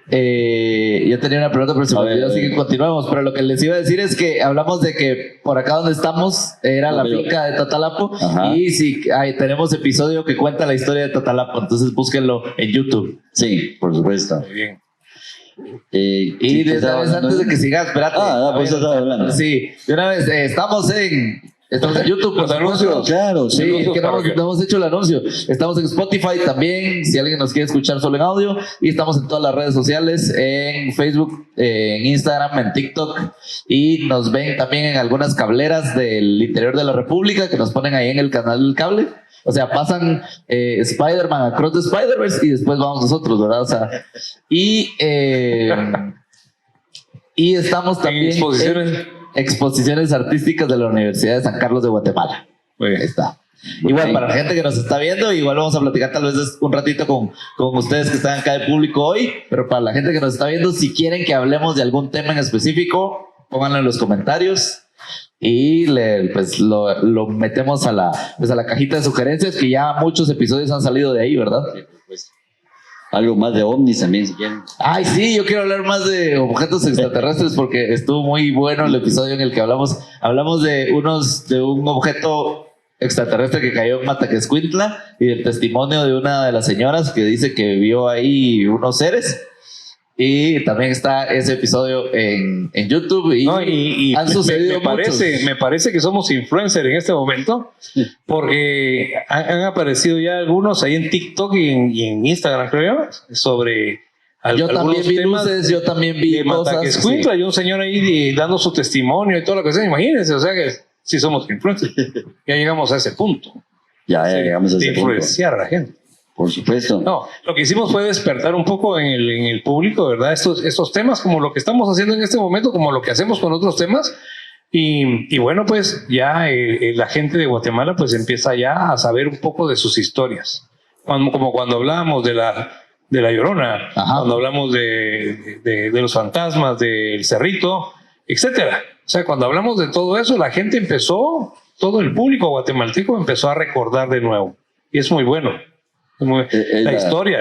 yo tenía una pregunta, pero se me A ver, olvidó, a así ver. que continuamos. Pero lo que les iba a decir es que hablamos de que por acá donde estamos era No, la pero- finca de Tatalapo. Ajá. Y sí, tenemos episodio que cuenta la historia de Tatalapo. Entonces búsquenlo en YouTube. Sí, por supuesto. Muy bien. Y ¿qué de una estaba vez, hablando? antes de que sigas, espérate. Ah, A pues ver, estaba hablando. Sí, de una vez, estamos en YouTube. Los por anuncios. supuesto. Claro, Sí, sí. es que no hemos hecho el anuncio. Estamos en Spotify también, si alguien nos quiere escuchar solo en audio. Y estamos en todas las redes sociales, en Facebook, en Instagram, en TikTok. Y nos ven también en algunas cableras del interior de la República que nos ponen ahí en el canal del cable. O sea, pasan Spider-Man Across the Spider-Verse y después vamos nosotros, ¿verdad? O sea, y estamos también exposiciones. en exposiciones artísticas de la Universidad de San Carlos de Guatemala. Muy bien. Ahí está. Igual, para la gente que nos está viendo, igual vamos a platicar tal vez un ratito con ustedes que están acá de público hoy, pero para la gente que nos está viendo, si quieren que hablemos de algún tema en específico, pónganlo en los comentarios y pues lo metemos a la cajita de sugerencias, que ya muchos episodios han salido de ahí, ¿verdad? Algo más de ovnis también, si quieren. Ay, sí, yo quiero hablar más de objetos extraterrestres porque estuvo muy bueno el episodio en el que hablamos de un objeto extraterrestre que cayó en Mataquescuintla y del testimonio de una de las señoras que dice que vio ahí unos seres. Y también está ese episodio en YouTube y, No, y han sucedido me parece que somos influencers en este momento, porque han aparecido ya algunos ahí en TikTok y en Instagram, creo yo, sobre yo algunos también vi temas luces, yo también vi de cosas. Mataquescuintla. Sí. Hay un señor ahí dando su testimonio y todo lo que sea. Imagínense, o sea que sí somos influencers. Ya llegamos a ese punto. Ya llegamos a de ese punto. influenciar a la gente. Por supuesto. No, lo que hicimos fue despertar un poco en el público, ¿verdad? Estos temas, como lo que estamos haciendo en este momento, como lo que hacemos con otros temas. Y bueno, pues ya la gente de Guatemala pues empieza ya a saber un poco de sus historias. Como cuando hablábamos de la Llorona, Ajá. cuando hablamos de los fantasmas, del Cerrito, etcétera. O sea, cuando hablamos de todo eso, la gente empezó, todo el público guatemalteco empezó a recordar de nuevo. Y es muy bueno. La historia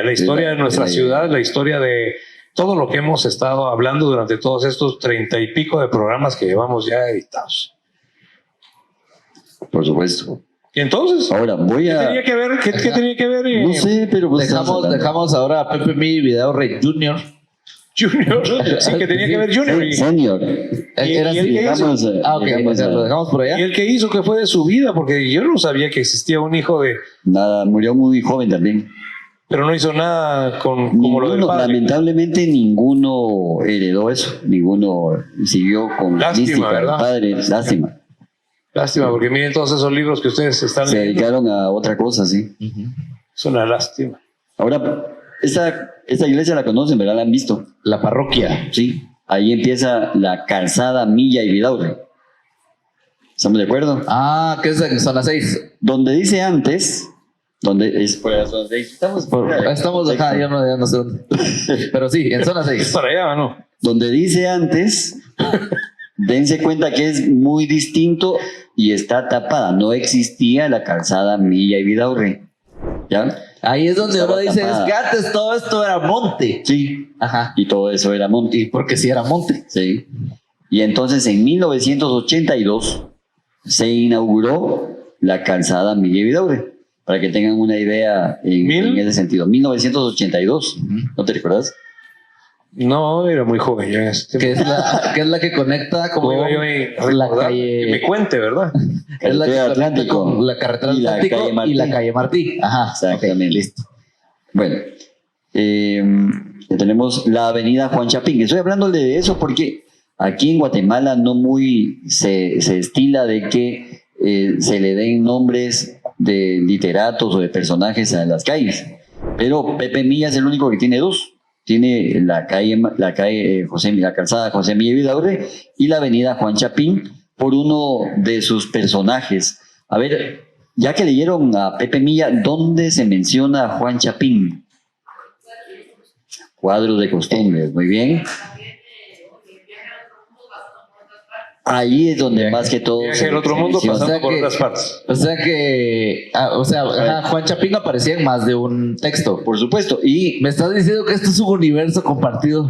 de nuestra ciudad, la historia de todo lo que hemos estado hablando durante todos estos 30 y pico de programas que llevamos ya editados. Por supuesto. Y entonces, Ahora voy ¿qué a... tenía que ver? ¿Qué tenía que ver? No sé, pero pues Dejamos ahora a Pepe Mi Video Rey Junior. Junior, sí, que tenía que ver Junior. Senior. Era y así. el que hizo- Ok, llegamos a- lo dejamos por allá. ¿Y el que hizo que fue de su vida? Porque yo no sabía que existía un hijo de... Nada, murió muy joven también. Pero no hizo nada como lo del Ninguno, padre. lamentablemente ninguno heredó eso, ninguno siguió con la Lástima, mística del ¿verdad? padre, lástima. Lástima, porque miren todos esos libros que ustedes están Se leyendo. dedicaron a otra cosa, sí. Es una lástima. Ahora, esta iglesia la conocen, ¿verdad? La han visto. La parroquia. Sí. Ahí empieza la calzada Milla y Vidaurre. ¿Estamos de acuerdo? Ah, que es en zona 6. Donde dice antes, donde es por la zona 6. Estamos acá, ya no sé dónde. Pero sí, en zona Es 6. para allá, ¿no? Donde dice antes, dense cuenta que es muy distinto y está tapada. No existía la calzada Milla y Vidaurre. ¿Ya? Ahí es donde Estaba uno dice, tapada. es que antes todo esto era monte. Sí. Ajá. Y todo eso era monte. Y porque sí era monte. Sí. Y entonces en 1982 se inauguró la calzada Milla y Vidaurre. Para que tengan una idea en ese sentido. 1982. ¿No te recuerdas? No, era muy joven ya en ese Que tiempo. es la que conecta Como con iba yo a la recordar, que me calle. cuente, ¿verdad? Es la que Carretera conecta Atlántico. con la carretera Y la Atlántico calle Martí. y la calle Martí. Ajá. Exactamente. Ok, listo. Bueno, tenemos la avenida Juan Chapín. Estoy hablándole de eso porque aquí en Guatemala no muy se estila de que se le den nombres de literatos o de personajes a las calles. Pero Pepe Milla es el único que tiene dos. tiene la calzada José Milla Vidaurre y la avenida Juan Chapín por uno de sus personajes. A ver, ya que leyeron a Pepe Milla, ¿dónde se menciona a Juan Chapín? Cuadros de costumbres, muy bien. Ahí es donde más que todo Viaje al otro mundo menciona. pasando por otras partes. Juan Chapín aparecía en más de un texto. Por supuesto, y Me estás diciendo que esto es un universo compartido.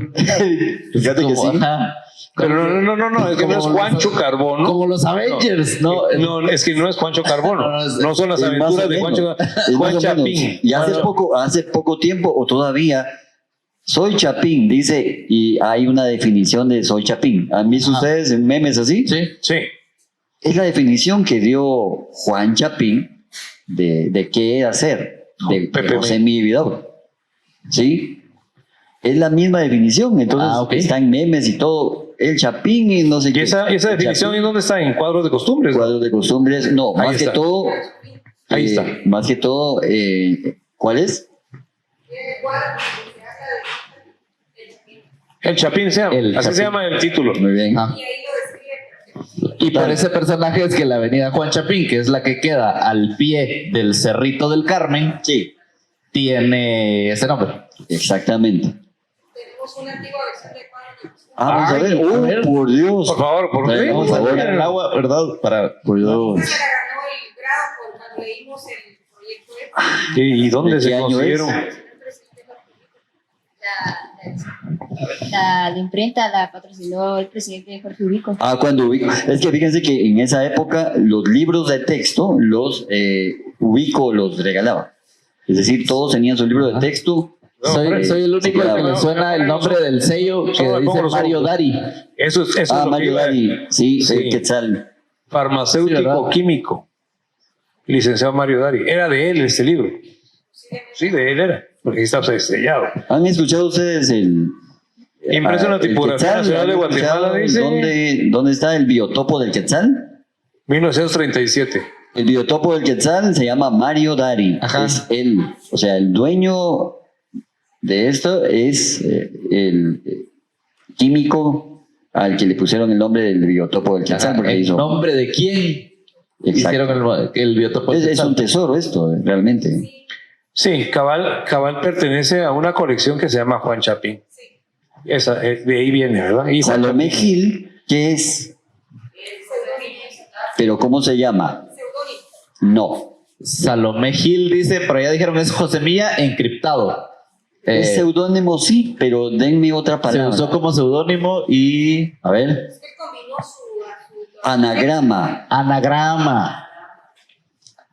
fíjate que sí. Ajá. Pero no, es que no es Juancho Carbono. Como los Avengers, ¿no? No, es que no es Juancho Carbono. No son las Es más aventuras o de menos, Juan es más Juan o menos. Chapín. Y hace poco tiempo, o todavía, soy Chapín, dice, y hay una definición de soy Chapín. ¿Han visto ustedes en memes así? Sí. Sí. Es la definición que dio Juan Chapín de qué era ser, de Pepe José Milla Vidaurre. ¿Sí? Es la misma definición, entonces Ok. está en memes y todo. El Chapín y no sé ¿Y qué. esa definición Chapín. en dónde está? ¿En cuadros de costumbres? Cuadros de costumbres, no, Ahí más está. que todo. Ahí está. Más que todo, ¿cuál es? El Chapín se llama. El Así Chapín. se llama el título. Muy bien. Ah. Y por ese personaje es que la avenida Juan Chapín, que es la que queda al pie del Cerrito del Carmen, Sí, tiene ese nombre. exactamente. Tenemos una antigua versión de cuadros. Vamos a Ay, ver. a ver. Por Dios. Por favor, por Bueno, favor. por favor. En el agua, ¿verdad? Para... Por Dios. Se la ganó el grado por cuando leímos el proyecto. ¿Y dónde ¿De se qué año consiguieron? La imprenta la patrocinó el presidente Jorge Ubico. Cuando ubico. Es que fíjense que en esa época los libros de texto los Ubico los regalaba. Es decir, todos tenían su libro de texto. Soy el único al que le suena el nombre del sello que Solo me pongo dice los Mario ojos. Dari. Eso es lo que Mario iba a- Dari. Sí, Sí. Quetzal. Farmacéutico Sí, ¿verdad? químico. Licenciado Mario Dari. Era de él este libro. Sí, de él era. Porque ahí está sellado. ¿Han escuchado ustedes el Impreso en la el Tipografía Quetzal? Nacional de ¿Han Guatemala, escuchado dice. ¿Dónde está el biotopo del Quetzal? 1937. El biotopo del Quetzal se llama Mario Dari. Ajá. Es él. O sea, el dueño de esto es el químico al que le pusieron el nombre del biotopo del Quetzal. Porque ¿El hizo. nombre de quién Exacto. hicieron el biotopo? Es un tesoro esto, realmente. Sí, Cabal pertenece a una colección que se llama Juan Chapín. Esa, de ahí viene, ¿verdad? Y Juan Salomé Chapín. Gil, ¿qué es? ¿Pero cómo se llama? No. Salomé Gil dice, pero ya dijeron es José Milla encriptado. Es seudónimo, sí, pero denme otra Se palabra. usó como seudónimo y A ver. Usted combinó su Anagrama. anagrama.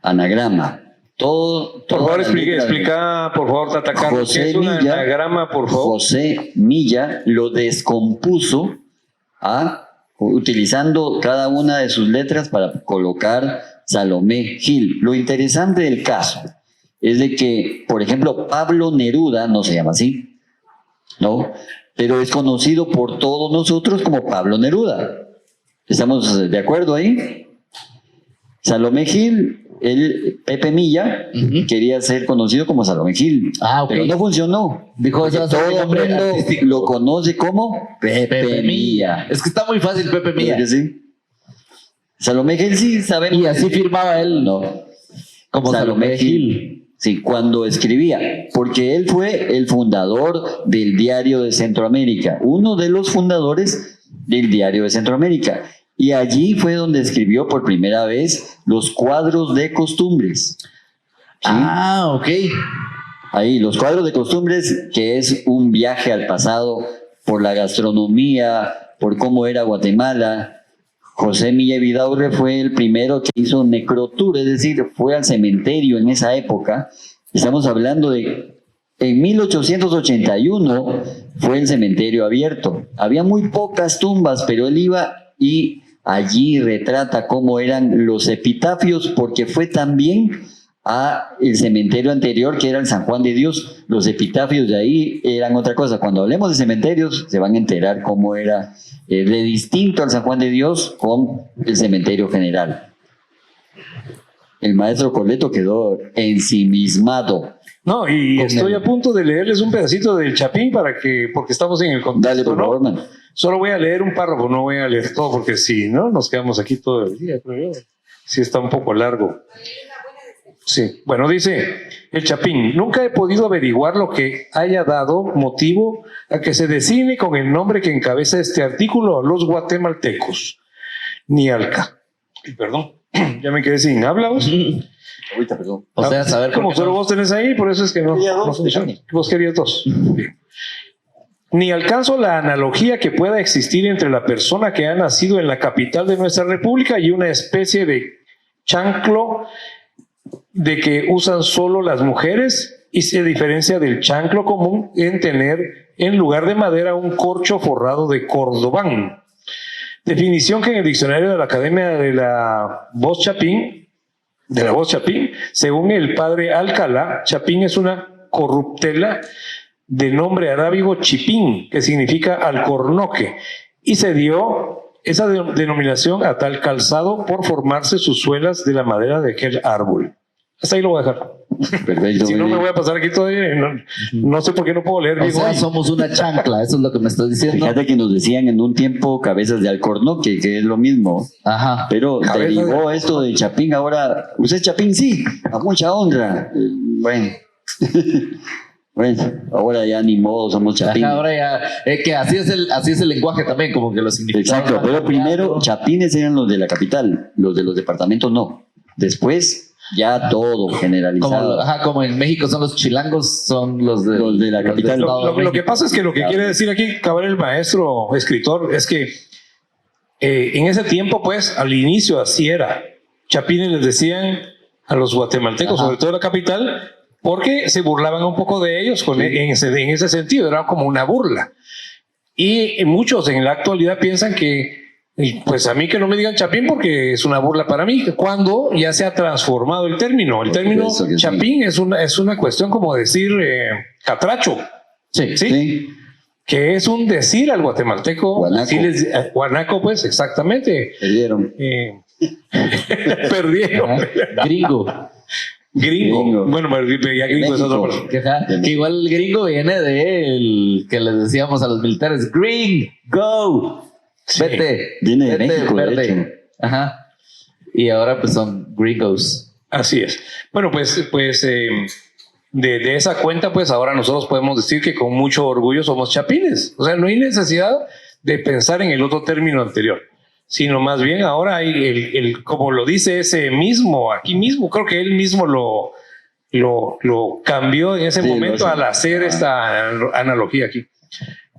Anagrama. Todo. Por favor, todas las letras de explica, por favor, Tata Carlos, José ¿qué es un Milla. anagrama, por favor? José Milla lo descompuso utilizando cada una de sus letras para colocar Salomé Gil. Lo interesante del caso es de que, por ejemplo, Pablo Neruda no se llama así, ¿no? Pero es conocido por todos nosotros como Pablo Neruda. ¿Estamos de acuerdo ahí? Salomé Gil, Pepe Milla, Ujú. quería ser conocido como Salomé Gil, Ah, ok. pero no funcionó. Dijo, Porque ese va a ser mi todo el nombre mundo artístico. lo conoce como Pepe Milla. Es que está muy fácil, Pepe Milla. ¿Verdad que sí? Salomé Gil sí sabemos. Y así firmaba él, No. como Salomé Gil. Sí, cuando escribía, porque él fue el fundador del Diario de Centroamérica, uno de los fundadores del Diario de Centroamérica. Y allí fue donde escribió por primera vez los cuadros de costumbres. ¿Sí? Ah, ok. Ahí, los cuadros de costumbres, que es un viaje al pasado por la gastronomía, por cómo era Guatemala. José Milla Vidaurre fue el primero que hizo necrotour, es decir, fue al cementerio en esa época. Estamos hablando de, en 1881 fue el cementerio abierto. Había muy pocas tumbas, pero él iba y allí retrata cómo eran los epitafios, porque fue también a el cementerio anterior que era el San Juan de Dios. Los epitafios de ahí eran otra cosa. Cuando hablemos de cementerios se van a enterar cómo era de distinto al San Juan de Dios con el cementerio general. El maestro Coleto quedó ensimismado No, y Con estoy el- a punto de leerles un pedacito del Chapín porque estamos en el contexto. Dale, por ¿no? favor, man. Solo voy a leer un párrafo, no voy a leer todo, porque si no, nos quedamos aquí todo el día, creo yo. Sí, está un poco largo. Sí, bueno, dice el Chapín: nunca he podido averiguar lo que haya dado motivo a que se designe con el nombre que encabeza este artículo a los guatemaltecos. Ni Alca. Y perdón, ya me quedé sin habla. ¿Vos? Ahorita, perdón. O sea, saber Como por qué solo no. vos tenés ahí, por eso es que no. Quería dos, no funciona. déjame. Vos querías dos. Bien. Ni alcanzo la analogía que pueda existir entre la persona que ha nacido en la capital de nuestra república y una especie de chanclo de que usan solo las mujeres, y se diferencia del chanclo común en tener en lugar de madera un corcho forrado de cordobán. Definición que en el diccionario de la Academia de la Voz Chapín, según el padre Alcalá, Chapín es una corruptela de nombre arábigo chipín, que significa alcornoque, y se dio esa denominación a tal calzado por formarse sus suelas de la madera de aquel árbol. Hasta ahí lo voy a dejar. Perfecto. Si no, me voy a pasar aquí todavía. No sé por qué no puedo leer O bien sea, hoy. somos una chancla, eso es lo que me estás diciendo. Fíjate que nos decían en un tiempo cabezas de alcornoque, que es lo mismo. Ajá. Pero Cabeza derivó de- esto de Chapín. Ahora, usted es Chapín, sí, a mucha honra. Bueno. Bueno, ahora ya ni modo, somos Chapín. Ajá, ahora ya, que así es el lenguaje también, como que los significados. Exacto, van pero cambiando. primero Chapines eran los de la capital, los de los departamentos no. Después ya todo generalizado. Como en México son los chilangos, son los de la capital. del Estado de Lo que México. pasa es que lo que Claro. quiere decir aquí, cabrón, el maestro escritor, es que en ese tiempo, pues, al inicio así era. Chapines les decían a los guatemaltecos, Ajá. sobre todo la capital, porque se burlaban un poco de ellos en ese sentido, era como una burla. Y muchos en la actualidad piensan que, pues a mí que no me digan Chapín porque es una burla para mí, cuando ya se ha transformado el término. El Por término supuesto que sí. Chapín es una cuestión como decir catracho. Sí. ¿Sí? Sí, Que es un decir al guatemalteco. Guanaco. Así guanaco, pues, exactamente. perdieron. Perdieron. Ajá. Gringo. Gringo. Gringo. Bueno, ya gringo es otra México. cosa. Que igual el gringo viene del que les decíamos a los militares, Green, go, Sí. vete. Viene de vete, México, de hecho. Ajá. Y ahora pues son gringos. Así es. Bueno, pues de esa cuenta, pues ahora nosotros podemos decir que con mucho orgullo somos chapines. O sea, no hay necesidad de pensar en el otro término anterior, sino más bien ahora hay como lo dice ese mismo, aquí mismo, creo que él mismo lo cambió en ese Sí, momento lo hace. al hacer esta analogía aquí,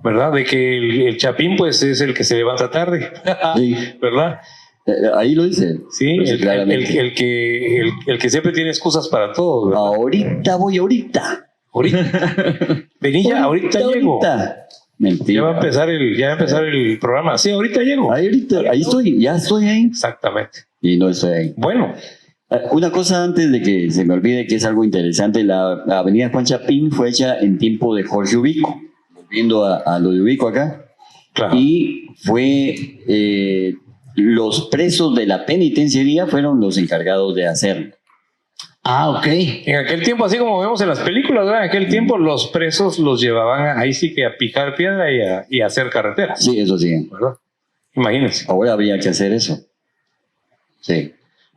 ¿verdad? De que el chapín, pues, es el que se levanta tarde, Sí. ¿verdad? Ahí lo dice. Sí, Lo dice el claramente. que siempre tiene excusas para todo, ¿verdad? Ahorita voy, ahorita. Ahorita. Vení ya, ahorita llego. Ahorita. Mentira. Ya va a empezar el programa. Sí, ahorita llego. Ahí estoy, ya estoy ahí. Exactamente. Y no estoy ahí. Bueno, Una cosa antes de que se me olvide, que es algo interesante, la avenida Juan Chapín fue hecha en tiempo de Jorge Ubico, volviendo a lo de Ubico acá, claro. y fue los presos de la penitenciaría fueron los encargados de hacerlo. Ah, ok. En aquel tiempo, así como vemos en las películas, ¿verdad? En aquel tiempo los presos los llevaban ahí sí que a picar piedra y a hacer carreteras, Sí, eso sí. ¿verdad? Imagínense. Ahora habría que hacer eso. Sí,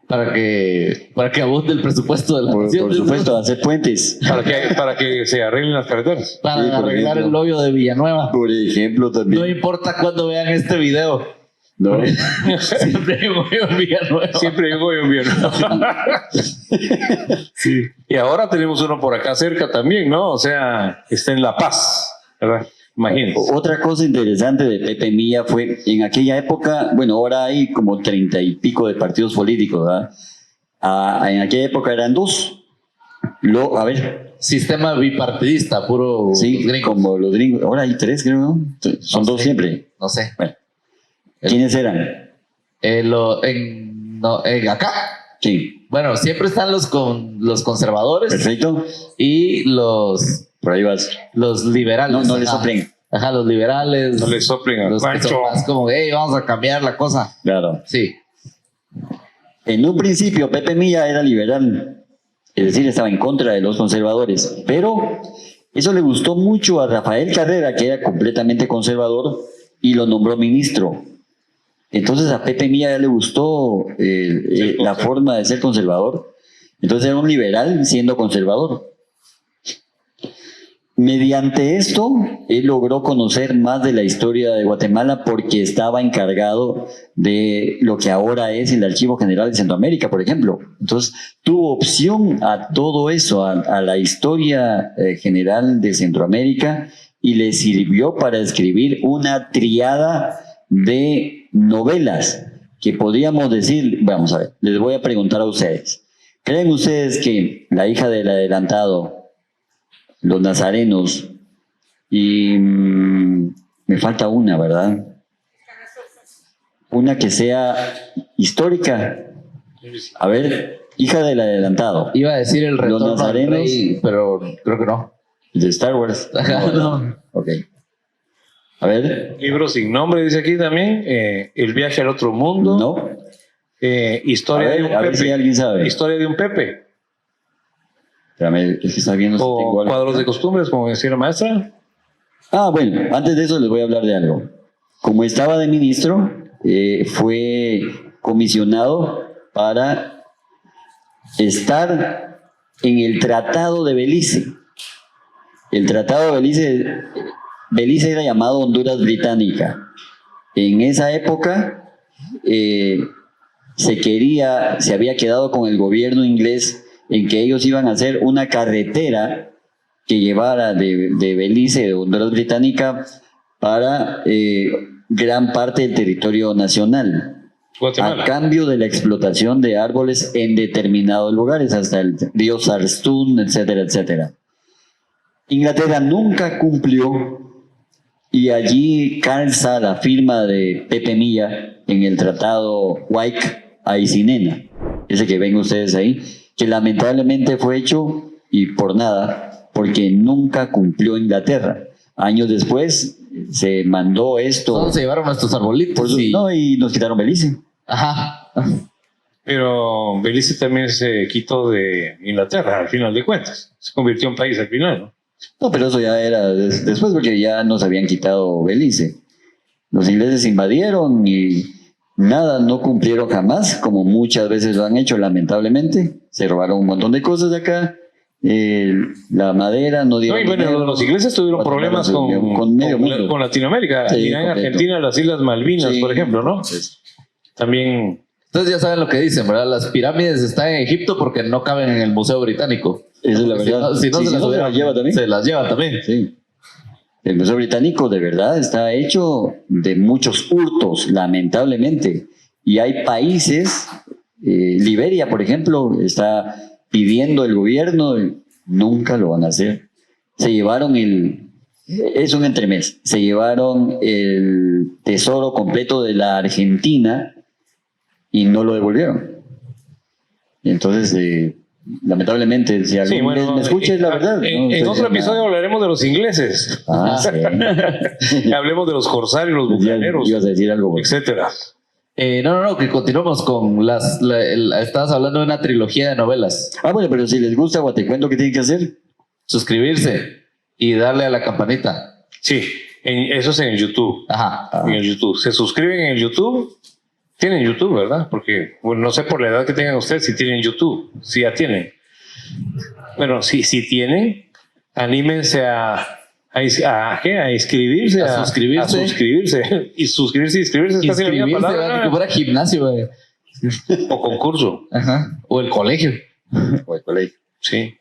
Para que abunde el presupuesto de la nación. por supuesto, hacer puentes. Para que se arreglen las carreteras. Para Sí, por arreglar ejemplo. el hoyo de Villanueva. Por ejemplo, No también. importa cuándo vean este video. ¿No? Siempre hay un hoyo en Villanueva. Siempre llegó un bien. Sí. Y ahora tenemos uno por acá cerca también, ¿no? O sea, está en La Paz, ¿verdad? Imagínense. Otra cosa interesante de Pepe Milla fue, en aquella época, bueno, ahora hay como 30 y pico de partidos políticos, ¿verdad? En aquella época eran dos. A ver, Sistema bipartidista, puro sí, gringo. como los gringos. Ahora hay tres, creo, ¿no? Son No dos sé. siempre. No sé. Bueno, ¿quiénes eran? Acá. Sí, Bueno, siempre están los conservadores perfecto. y los Por ahí vas. liberales. No le Ajá. soplen. Ajá, los liberales. No le soplen al Los que son Pancho. más como, hey, vamos a cambiar la cosa. Claro. Sí. En un principio, Pepe Milla era liberal. Es decir, estaba en contra de los conservadores. Pero eso le gustó mucho a Rafael Carrera, que era completamente conservador, y lo nombró ministro. Entonces a Pepe Milla ya le gustó la forma de ser conservador. Entonces era un liberal siendo conservador. Mediante esto, él logró conocer más de la historia de Guatemala porque estaba encargado de lo que ahora es el Archivo General de Centroamérica, por ejemplo. Entonces, tuvo opción a todo eso, a la historia general de Centroamérica, y le sirvió para escribir una triada de novelas que podríamos decir, vamos a ver, les voy a preguntar a ustedes. ¿Creen ustedes que La hija del adelantado, Los nazarenos y me falta una, ¿verdad? Una que sea histórica. A ver, Hija del adelantado. Iba a decir el retorno Los nazarenos, al rey, pero creo que no. de Star Wars. No. Ok. A ver. Libro sin nombre, dice aquí también. El viaje al otro mundo. No. Historia de un a ver Pepe. si alguien sabe. Historia de un Pepe. Espérame, es que está viendo si tengo O algo. cuadros de costumbres, como decía la maestra. Ah, bueno, antes de eso les voy a hablar de algo. Como estaba de ministro, fue comisionado para estar en el Tratado de Belice. El Tratado de Belice era llamado Honduras Británica. En esa época se había quedado con el gobierno inglés en que ellos iban a hacer una carretera que llevara de Belice, de Honduras Británica, para gran parte del territorio nacional, Guatemala. a cambio de la explotación de árboles en determinados lugares, hasta el río Sarstún, etcétera, etcétera. Inglaterra nunca cumplió, y allí calza la firma de Pepe Milla en el tratado White-Aisinena, ese que ven ustedes ahí, que lamentablemente fue hecho y por nada, porque nunca cumplió Inglaterra. Años después se mandó esto. Todos se llevaron nuestros arbolitos. Y nos quitaron Belice. Ajá. Pero Belice también se quitó de Inglaterra, al final de cuentas. Se convirtió en país al final, ¿no? No, pero eso ya era después, porque ya nos habían quitado Belice. Los ingleses invadieron y nada, no cumplieron jamás, como muchas veces lo han hecho, lamentablemente. Se robaron un montón de cosas de acá. La madera no dieron. No, y bueno, dinero. los ingleses tuvieron problemas con Latinoamérica. Sí, Mirá en completo. Argentina, las Islas Malvinas, Sí. por ejemplo, ¿no? Entonces, También. Entonces ya saben lo que dicen, ¿verdad? Las pirámides están en Egipto porque no caben en el Museo Británico. esa es la verdad. Si no, Sí, se las hubieran- lleva también. Se las lleva también. Sí. El Museo Británico de verdad está hecho de muchos hurtos, lamentablemente. Y hay países, Liberia, por ejemplo, está pidiendo el gobierno, y nunca lo van a hacer. Se llevaron es un entremés, se llevaron el tesoro completo de la Argentina y no lo devolvieron. Entonces, lamentablemente, si algún bueno, me escucha, es la verdad. En ¿no? otro episodio hablaremos de los ingleses. Ah, sí. Hablemos de los corsarios, los Ya bucaneros, ibas a decir algo. etcétera. No, que continuemos con estabas hablando de una trilogía de novelas. Ah, bueno, pero si les gusta Guatecuento, ¿qué tienen que hacer? Suscribirse y darle a la campanita. Sí, eso es en el YouTube. Ajá. En el YouTube. Se suscriben en el YouTube. Tienen YouTube, ¿verdad? Porque, bueno, no sé por la edad que tengan ustedes si tienen YouTube. Si ya tienen. Bueno, si tienen, anímense a inscribirse. A suscribirse. A suscribirse. Y suscribirse y inscribirse es casi la misma Inscribirse, ¿verdad? Que palabra. fuera gimnasio, güey. O concurso. Ajá. O el colegio. O el colegio. Sí.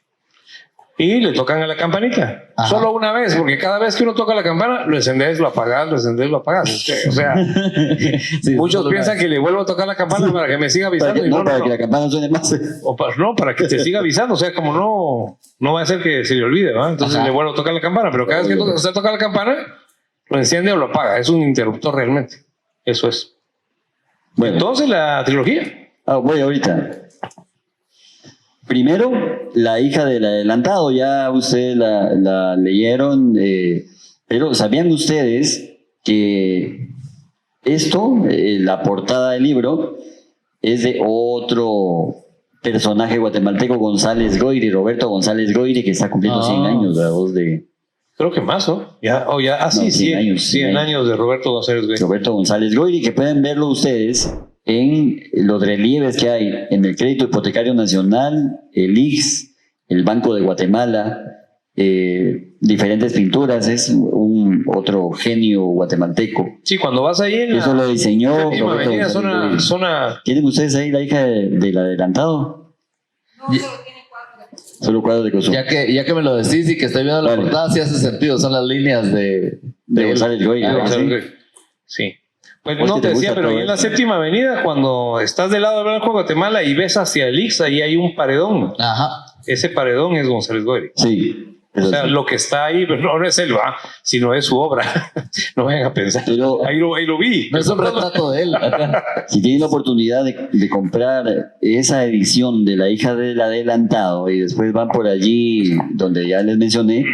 Y le tocan a la campanita. Ajá. Solo una vez, porque cada vez que uno toca la campana, lo encendés, lo apagás, lo encendés, lo apagás. O sea, Sí, muchos solo piensan una- que le vuelvo a tocar la campana para que me siga Para avisando. que, y no, no, para no, que no. la campana suene más. No, para que te siga avisando. O sea, como no va a ser que se le olvide, ¿va? Entonces Ajá. le vuelvo a tocar la campana. Pero cada vez que usted toca la campana, lo enciende o lo apaga. Es un interruptor realmente. Eso es. Bueno, Entonces, la trilogía. voy ahorita. Primero, La hija del adelantado, ya ustedes la leyeron, pero ¿sabían ustedes que esto, la portada del libro, es de otro personaje guatemalteco González Goyri, Roberto González Goyri, que está cumpliendo 100 años, la voz de Creo que más, ¿no? Sí, 100 años de Roberto González Goyri. Roberto González Goyri, que pueden verlo ustedes en los relieves que hay en el Crédito Hipotecario Nacional, el IX, el Banco de Guatemala, diferentes pinturas. Es otro genio guatemalteco. Sí, cuando vas ahí en Eso lo diseñó Séptima Roberto Avenida, González Goyri. zona... ¿Tienen ustedes ahí la hija del adelantado? Solo cuadros de costo. Ya que me lo decís y que estoy viendo la Vale. portada, sí hace sentido. Son las líneas de González Goyri. Ah, ¿verdad? González Sí. Goyri. Sí. Pues Pues no que te te decía, gusta pero todo ahí en la eso. Séptima Avenida, cuando estás del lado del Banco de Guatemala y ves hacia el Ix, ahí hay un paredón. Ajá. Ese paredón es González Goyri. Sí. O eso sea, sí. lo que está ahí, pero no es él, ¿va? Sino es su obra. No vayan a pensar. Pero Ahí lo vi. No es un retrato de él. si tienen la oportunidad de comprar esa edición de La hija del adelantado y después van por allí donde ya les mencioné,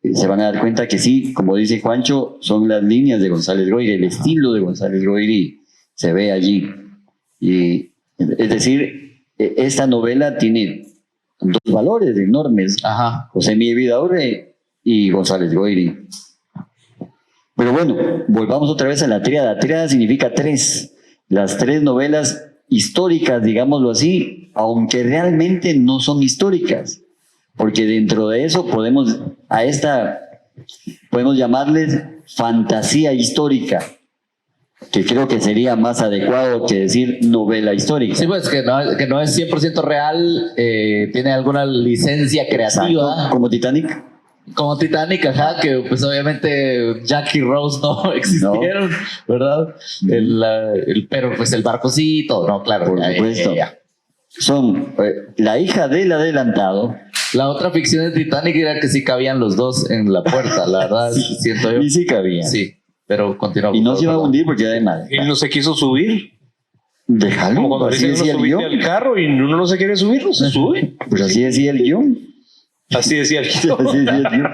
se van a dar cuenta que sí, como dice Juancho, son las líneas de González Goyri, el estilo de González Goyri se ve allí. Y, es decir, esta novela tiene dos valores enormes: Ajá. José Miguel Vidaurre y González Goyri. Pero bueno, volvamos otra vez a la tríada. Tríada significa tres. Las tres novelas históricas, digámoslo así, aunque realmente no son históricas. Porque dentro de eso podemos llamarles fantasía histórica, que creo que sería más adecuado que decir novela histórica. Sí, pues que no es 100% real, tiene alguna licencia creativa. Exacto, como Titanic. Como Titanic, ajá, que pues obviamente Jack y Rose no existieron, ¿verdad? Pero pues el barco sí, todo, ¿no? Claro. Por supuesto. Son La hija del adelantado. La otra ficción de Titanic era que sí cabían los dos en la puerta, la verdad, Sí, siento yo. Y sí cabía. Sí, pero continuamos. Y no se iba a hundir porque era de madre. Él no se quiso subir. Déjalo, Como cuando así dicen decía uno el subirte guión. al carro y uno no se quiere subir, no se sube. Pues así decía el guión. Así decía el Así decía el guión.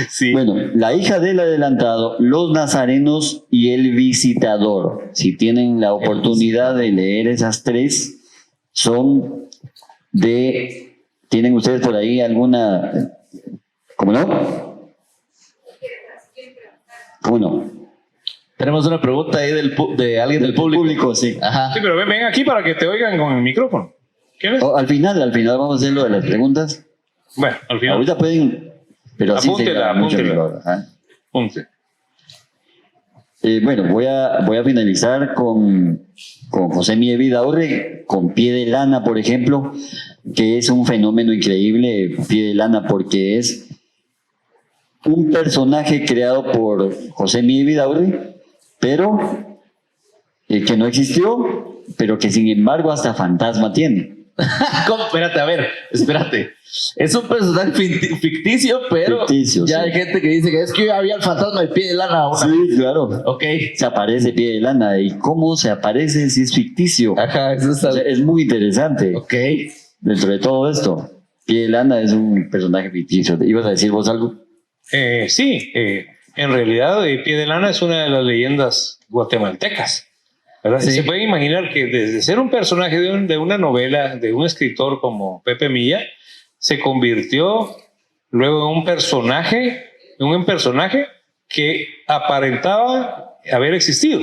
Sí. Bueno, La hija del adelantado, Los nazarenos y El visitador. Si tienen la oportunidad de leer esas tres, son de... ¿Tienen ustedes por ahí alguna? ¿Cómo no? ¿Cómo no? Tenemos una pregunta ahí de alguien del público. Sí. Ajá. Sí, pero ven aquí para que te oigan con el micrófono. ¿Quieres? Al final vamos a hacer lo de las preguntas. Bueno, al final. Ahorita pueden, pero así Apúntela, será mucho apúntela. mejor. Ajá. Ponte. Bueno, voy a finalizar con José Miguel Vidaurre, con Pie de Lana, por ejemplo, que es un fenómeno increíble, Pie de Lana, porque es un personaje creado por José Miguel Vidaurre, pero que no existió, pero que sin embargo hasta fantasma tiene. ¿Cómo? Espérate, a ver, espérate. Es un personaje ficticio, pero Ficticio, ya sí. hay gente que dice que es que había el fantasma de Pie de Lana. Sí, claro. Ok. Se aparece Pie de Lana. ¿Y cómo se aparece si es ficticio? Ajá, eso O sea, es muy interesante. Ok. Dentro de todo esto, Pie de Lana es un personaje ficticio. ¿Ibas a decir vos algo? Sí, en realidad Pie de Lana es una de las leyendas guatemaltecas. ¿Verdad? Sí. Se puede imaginar que desde ser un personaje de una novela, de un escritor como Pepe Milla, se convirtió luego en un personaje que aparentaba haber existido,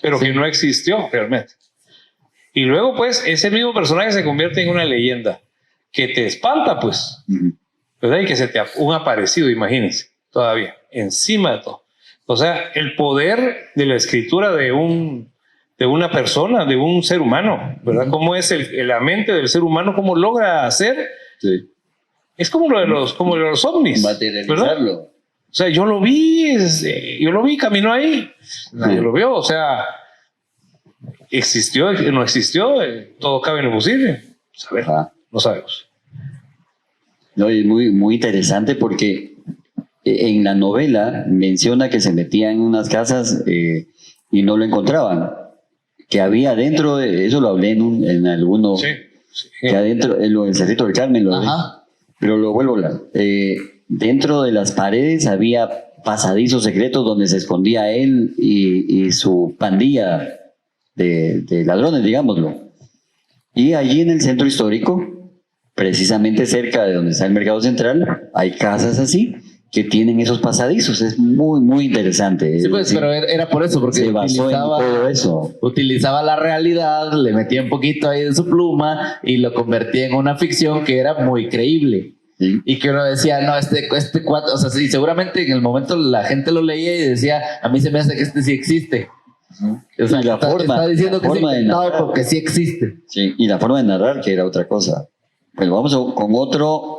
pero que no existió realmente. Y luego, pues, ese mismo personaje se convierte en una leyenda que te espanta, pues, ¿verdad? Y que un aparecido, imagínense, todavía, encima de todo. O sea, el poder de la escritura de una persona, de un ser humano, ¿verdad? Cómo es la mente del ser humano, cómo logra hacer. Sí. Es como lo de los ovnis, ¿verdad? Materializarlo. O sea, yo lo vi, caminó ahí, nadie lo vio, o sea, existió, no existió, todo cabe en lo posible. Saber, Ajá. no sabemos. No, es muy, muy interesante porque en la novela menciona que se metían en unas casas y no lo encontraban. Que había dentro, eso lo hablé en alguno, Sí. que adentro, en el Cerrito del Carmen lo hablé, Ajá. pero lo vuelvo a hablar. Dentro de las paredes había pasadizos secretos donde se escondía él y su pandilla de ladrones, digámoslo. Y allí en el centro histórico, precisamente cerca de donde está el Mercado Central, hay casas así que tienen esos pasadizos. Es muy, muy interesante. Sí, pues, Sí, pero era por eso, porque se basó en todo eso. utilizaba la realidad, le metía un poquito ahí de su pluma y lo convertía en una ficción que era muy creíble. Sí. Y que uno decía, no, este cuate, o sea, sí, seguramente en el momento la gente lo leía y decía, a mí se me hace que este sí existe. O sea, Y la está diciendo la que es forma de inventado narrar. porque sí existe. Sí, y la forma de narrar, que era otra cosa. Bueno, vamos con otro,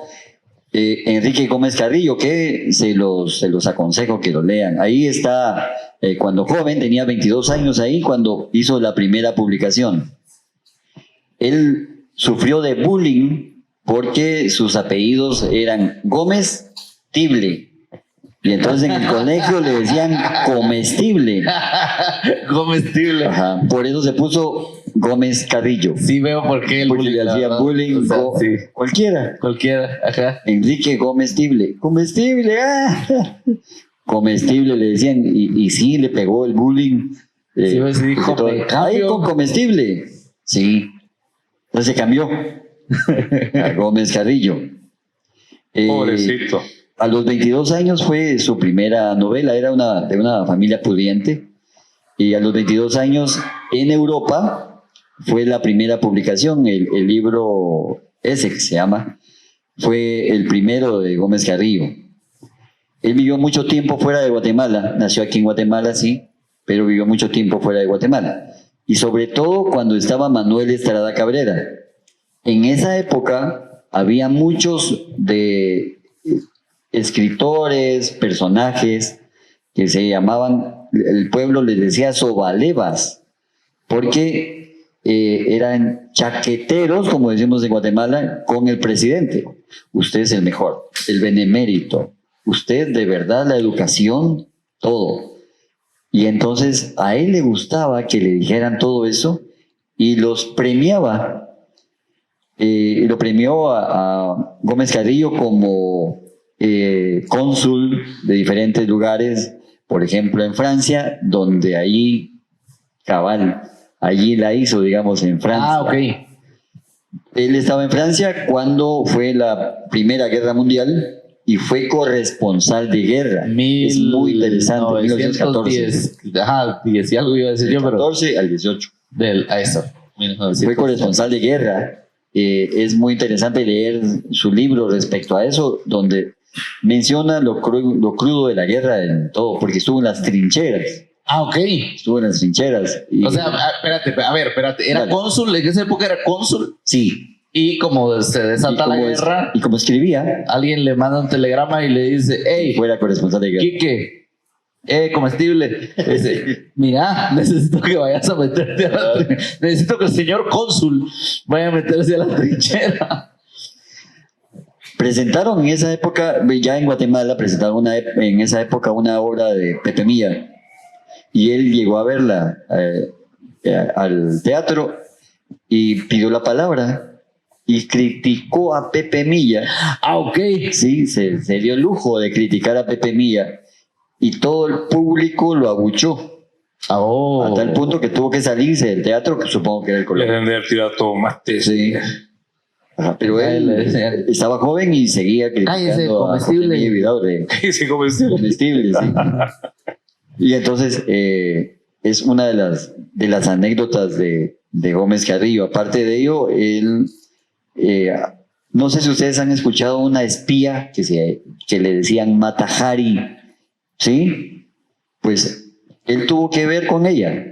Enrique Gómez Carrillo, que se los aconsejo que lo lean. Ahí está, cuando joven, tenía 22 años ahí, cuando hizo la primera publicación. Él sufrió de bullying porque sus apellidos eran Gómez Tible. Y entonces en el colegio le decían comestible. Comestible. Ajá, por eso se puso Gómez Carrillo. Sí veo por qué el Porque bullying. le la hacía verdad. bullying O sea, sí, cualquiera. cualquiera. Ajá. Enrique Comestible. Comestible, ah. Comestible le decían. Y sí, le pegó el bullying. Sí, pues, sí, dijo, todo. me cambio. Ahí con comestible. Sí. Entonces se cambió a Gómez Carrillo. Pobrecito. A los 22 años fue su primera novela, era de una familia pudiente. Y a los 22 años en Europa fue la primera publicación, el libro Essex se llama, fue el primero de Gómez Carrillo. Él vivió mucho tiempo fuera de Guatemala, nació aquí en Guatemala, sí, pero vivió mucho tiempo fuera de Guatemala. Y sobre todo cuando estaba Manuel Estrada Cabrera. En esa época había muchos de escritores, personajes que se llamaban, el pueblo les decía sobalevas, porque eran chaqueteros, como decimos en Guatemala, con el presidente. Usted es el mejor, el benemérito, usted de verdad la educación, todo. Y entonces a él le gustaba que le dijeran todo eso y los premiaba. Lo premió a Gómez Carrillo como cónsul de diferentes lugares, por ejemplo en Francia, donde allí, cabal, allí la hizo, digamos, en Francia. Ah, ok. Él estaba en Francia cuando fue la Primera Guerra Mundial y fue corresponsal de guerra. Es muy interesante, 1914. 1914. Ajá, 10 y algo iba a decir yo, pero 14 al 18. a eso. Fue corresponsal de guerra. Es muy interesante leer su libro respecto a eso, donde menciona lo crudo de la guerra en todo, porque estuvo en las trincheras. Ah, ok. Estuvo en las trincheras. Y, O sea, espérate. ¿Era Dale. cónsul? ¿En esa época era cónsul? sí. Y como se desata la guerra, y como escribía, alguien le manda un telegrama y le dice, hey, fuera corresponsal de guerra. Quique, comestible. Dice, mira, necesito que vayas a meterte a la necesito que el señor cónsul vaya a meterse a la trinchera. Presentaron en esa época, ya en Guatemala, presentaron en esa época una obra de Pepe Milla. Y él llegó a verla al teatro y pidió la palabra y criticó a Pepe Milla. Ah, ok. Sí, se dio el lujo de criticar a Pepe Milla y todo el público lo abuchó. Oh. A tal punto que tuvo que salirse del teatro, que supongo que era el Le color. deben de haber tirado tomates. Sí. Ajá, pero él estaba joven y seguía Cállese, criticando a Pepe comestible. Milla y Vidaurre. Sí, comestible. Comestible, sí. Y entonces es una de las anécdotas de Gómez Carrillo. Aparte de ello, él, no sé si ustedes han escuchado una espía que le decían Matajari, ¿sí? Pues él tuvo que ver con ella.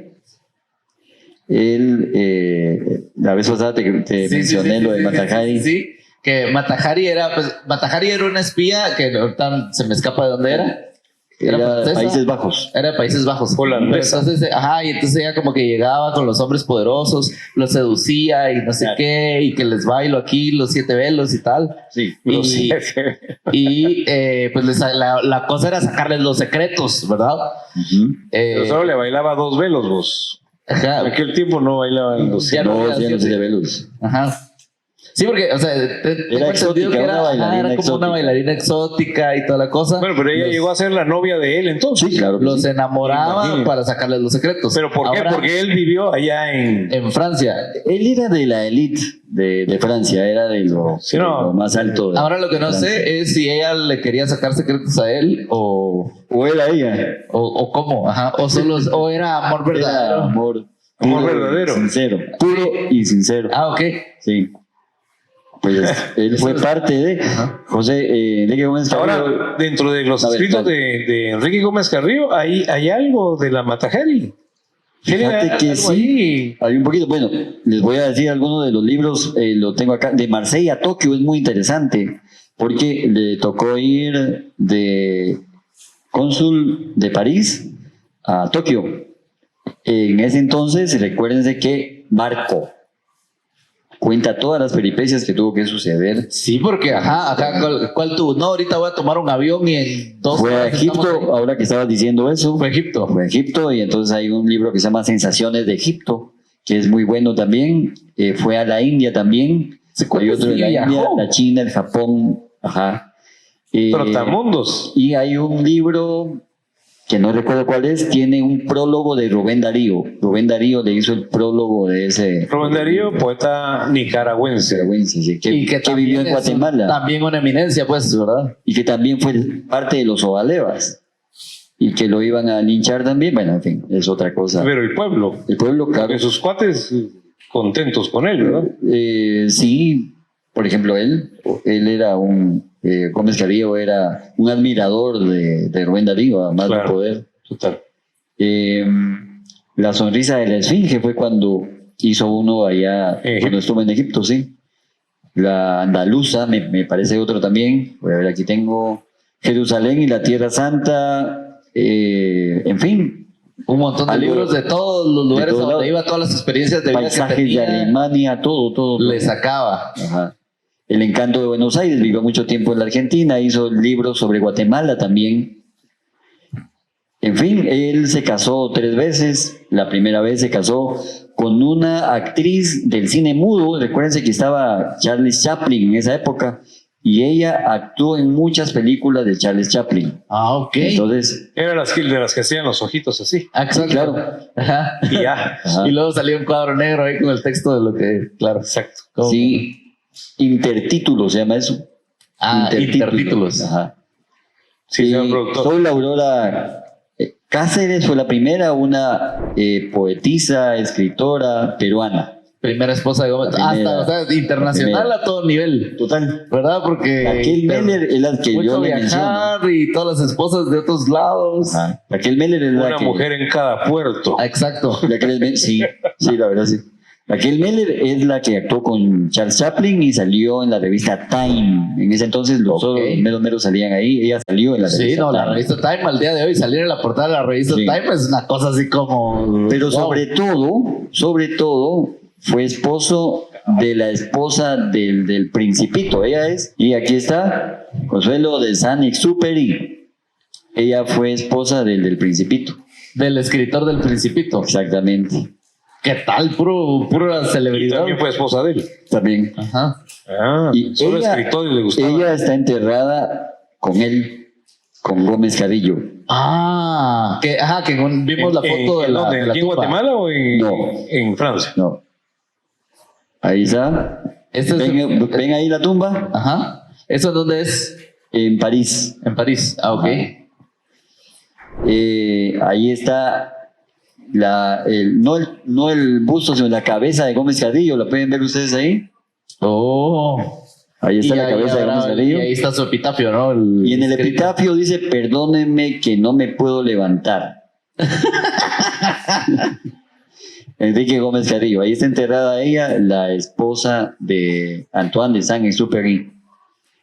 Él, la vez pasada te mencioné lo de Matajari. Sí, que Matajari era una espía que ahorita se me escapa de dónde era. Era francesa. Países Bajos. Era de Países Bajos. Holandesa. Pero entonces, y entonces ella como que llegaba con los hombres poderosos, los seducía y no sé qué, y que les bailo aquí los 7 velos y tal. Sí. Y pues la cosa era sacarles los secretos, ¿verdad? Ujú. Pero solo le bailaba 2 velos vos. En Ajá. aquel tiempo no bailaban los Ya no No, era ya no así. se le ve luz. Ajá. Sí, porque, o sea, tengo entendido que una bailarina era como una exótica. bailarina exótica y toda la cosa. Bueno, pero ella llegó a ser la novia de él entonces. Sí, claro. que Los sí. enamoraba Imagínate. para sacarles los secretos. ¿Pero por qué? Ahora, Porque él vivió allá en Francia. Él era de la élite de Francia, era de lo, Sí, de no. lo más alto. de Ahora lo que no Francia. sé es si ella le quería sacar secretos a él O era ella. o cómo, ajá, o solo o era amor Era verdadero. amor. Amor puro y verdadero. Sincero. Puro y sincero. Ah, ok. Sí. Pues él fue parte de José Enrique Gómez Carrillo. Ahora, dentro de los A ver, escritos dale. de Enrique Gómez Carrillo, hay algo de la Matajari. ¿Tiene Fíjate que algo sí. ahí? Hay un poquito, bueno, les voy a decir algunos de los libros, lo tengo acá, de Marsella a Tokio, es muy interesante, porque le tocó ir de cónsul de París a Tokio. En ese entonces, recuérdense que Marco cuenta todas las peripecias que tuvo que suceder. Sí, porque, ajá, ¿cuál tuvo? No, ahorita voy a tomar un avión y en 2 Fue a horas estamos ahí. Egipto, ahora que estabas diciendo eso. Fue a Egipto. Fue a Egipto y entonces hay un libro que se llama Sensaciones de Egipto, que es muy bueno también. Fue a la India también. ¿Se Hay cuenta otro de si la India, viajó? la China, el Japón. Ajá. Trotamundos. Y hay un libro que no recuerdo cuál es, tiene un prólogo de Rubén Darío. Rubén Darío le hizo el prólogo de ese. Rubén Darío, poeta nicaragüense. Sí, que Y que vivió en también es Guatemala también una eminencia, pues, ¿verdad? y que también fue parte de los Ovalevas y que lo iban a linchar también. Bueno, en fin, es otra cosa. Pero el pueblo, El pueblo, claro. porque sus cuates contentos con él, ¿verdad? Sí, por ejemplo, él era Gómez Carrillo era un admirador de Rubén Darío, además de Claro. poder. Total. La sonrisa de la Esfinge fue cuando hizo uno allá, Egipto. cuando estuvo en Egipto, sí. La Andaluza, me parece otro también. Voy a ver, aquí tengo Jerusalén y la Tierra Santa. En fin, Un montón de Algo- libros de todos los lugares de a todos donde lados. iba, todas las experiencias de vida que paisajes de tenía, Alemania, todo. le sacaba. Ajá. El encanto de Buenos Aires, vivió mucho tiempo en la Argentina, hizo libros sobre Guatemala también. En fin, él se casó 3 veces. La primera vez se casó con una actriz del cine mudo. Recuérdense que estaba Charles Chaplin en esa época y ella actuó en muchas películas de Charles Chaplin. Ah, ok. Entonces, Era de las que hacían los ojitos así. Ah, exacto. claro. Ajá. Y ya. Ajá. Y luego salió un cuadro negro ahí con el texto de lo que, claro. Exacto. ¿Cómo? Sí, intertítulos se llama eso. Ah, intertítulos. Ajá. Sí, señor productor. Soy la Aurora Cáceres, fue la primera, una poetisa, escritora peruana. Primera esposa de Gómez. La primera. Hasta, o sea, internacional primera. a todo nivel. Total. ¿Verdad? Porque Raquel Meller es la que mucho yo le menciono. viajar y todas las esposas de otros lados. Ajá. Raquel Meller es la Una que... mujer en cada puerto. Ah, exacto. Sí, la verdad sí. Raquel Meller es la que actuó con Charles Chaplin y salió en la revista Time. En ese entonces Ok. los meros salían ahí. Ella salió en la Sí, revista no, la Time. revista Time al día de hoy, salir en la portada de la revista Sí. Time es una cosa así como. Pero wow. sobre todo, fue esposo de la esposa del Principito. Ella es, y aquí está, Consuelo de Saint-Exupéry. Ella fue esposa del Principito. Del escritor del Principito. Exactamente. ¿Qué tal? Pura Y celebridad. también fue esposa de él. También. Ajá. Ah, Y solo ella- escritor y le gustaba. Ella está enterrada con él, con Gómez Carrillo. Ah, que vimos la foto de ¿En la, dónde? de la ¿Aquí en tumba. Guatemala o No. en Francia? No. Ahí está. Este es ¿Ven ahí la tumba? Ajá. ¿Eso dónde es? En París. En París. Ah, ok. Ajá. Ahí está no el busto, sino la cabeza de Gómez Carrillo. ¿La pueden ver ustedes ahí? Oh. Ahí está Y la ahí cabeza de habrá- Gómez Carrillo. Y ahí está su epitafio, ¿no? Y en el escrito. epitafio dice, perdónenme que no me puedo levantar. Enrique Gómez Carrillo. Ahí está enterrada ella, la esposa de Antoine de Saint-Exupéry.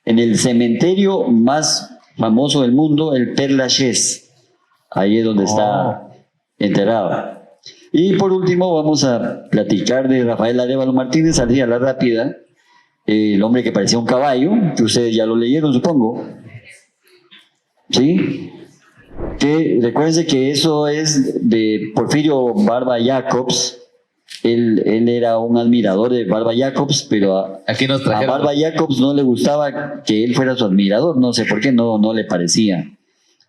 En el cementerio más famoso del mundo, el Père Lachaise. Ahí es donde está enterrada. Y por último vamos a platicar de Rafael Arévalo Martínez, así a la rápida. El hombre que parecía un caballo, que ustedes ya lo leyeron, supongo. ¿Sí? Que recuérdense que eso es de Porfirio Barba Jacobs, él era un admirador de Barba Jacobs, pero Aquí nos a trajeron. Barba Jacobs no le gustaba que él fuera su admirador, no sé por qué, no le parecía.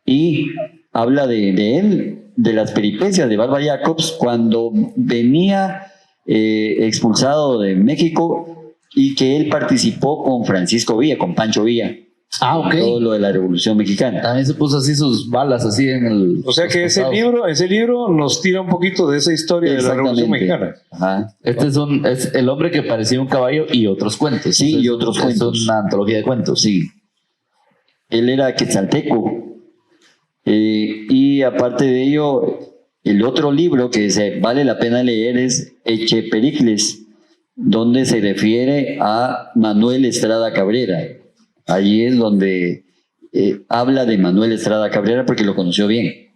Y habla de él, de las peripecias de Barba Jacobs cuando venía expulsado de México y que él participó con Francisco Villa, con Pancho Villa. Ok. Todo lo de la Revolución Mexicana. También se puso así sus balas, así en el. O sea que ese libro nos tira un poquito de esa historia de la Revolución Mexicana. Ajá. Este es El hombre que parecía un caballo y otros cuentos. Sí, y otros cuentos. Es una antología de cuentos. Sí. Él era quetzalteco. Y aparte de ello, el otro libro que vale la pena leer es Echepericles, donde se refiere a Manuel Estrada Cabrera. Allí es donde habla de Manuel Estrada Cabrera porque lo conoció bien.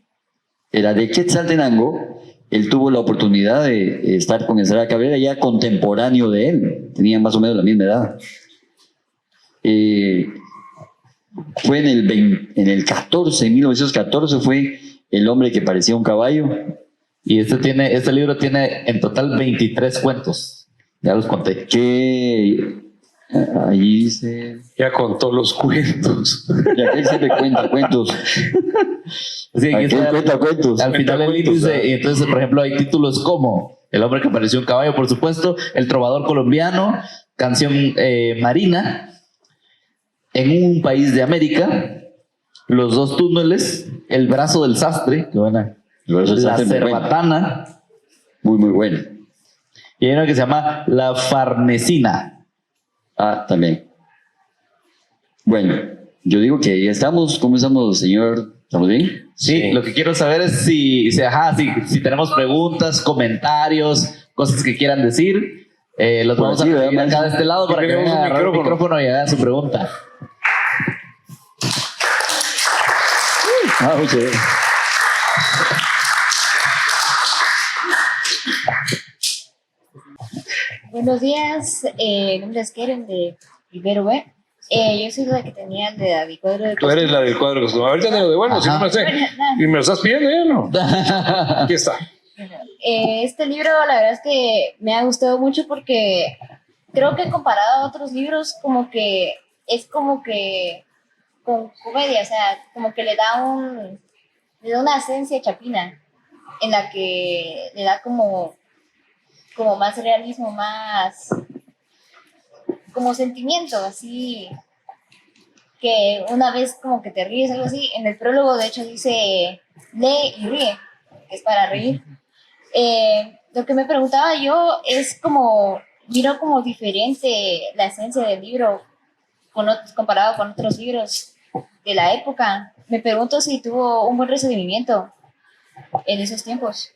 Era de Quetzaltenango. Él tuvo la oportunidad de estar con Estrada Cabrera, ya contemporáneo de él. Tenían más o menos la misma edad. Fue en el 14, en 1914, fue El hombre que parecía un caballo. Y este libro tiene en total 23 cuentos. Ya los conté. Que ahí dice... Ya contó los cuentos. Y aquel siempre cuenta cuentos. Sí, aquí Aquel está cuenta cuentos. al final el cuentos, índice. Y entonces, por ejemplo, hay títulos como El hombre que pareció un caballo, por supuesto, El trovador colombiano, Canción marina, En un país de América, Los dos túneles, El brazo del sastre, que buena, La cerbatana, Muy, muy bueno. y hay una que se llama La farnesina. Ah, también. Bueno, yo digo que ya estamos. ¿Cómo estamos, señor? ¿Estamos bien? Sí, lo que quiero saber es si tenemos preguntas, comentarios, cosas que quieran decir. Los Pues vamos sí, a pedir ¿verdad, acá de este lado Y para que tenemos vengan a un agarrar el micrófono. micrófono y hagan su pregunta. Ah, muchas gracias. Buenos días, mi nombre es Keren de Rivero B. Yo soy la que tenía el de David Cuadro de Tú eres la del cuadro de costumbre. Ahorita te lo devuelvo, si no me sé. Y me lo estás pidiendo ya, ¿no? Aquí está. Este libro, la verdad es que me ha gustado mucho porque creo que comparado a otros libros, como que es como que con comedia, o sea, como que le da una esencia chapina en la que le da como más realismo, más como sentimiento, así que una vez como que te ríes, algo así. En el prólogo, de hecho, dice lee y ríe, que es para reír. Lo que me preguntaba yo es miro como diferente la esencia del libro comparado con otros libros de la época. Me pregunto si tuvo un buen recibimiento en esos tiempos.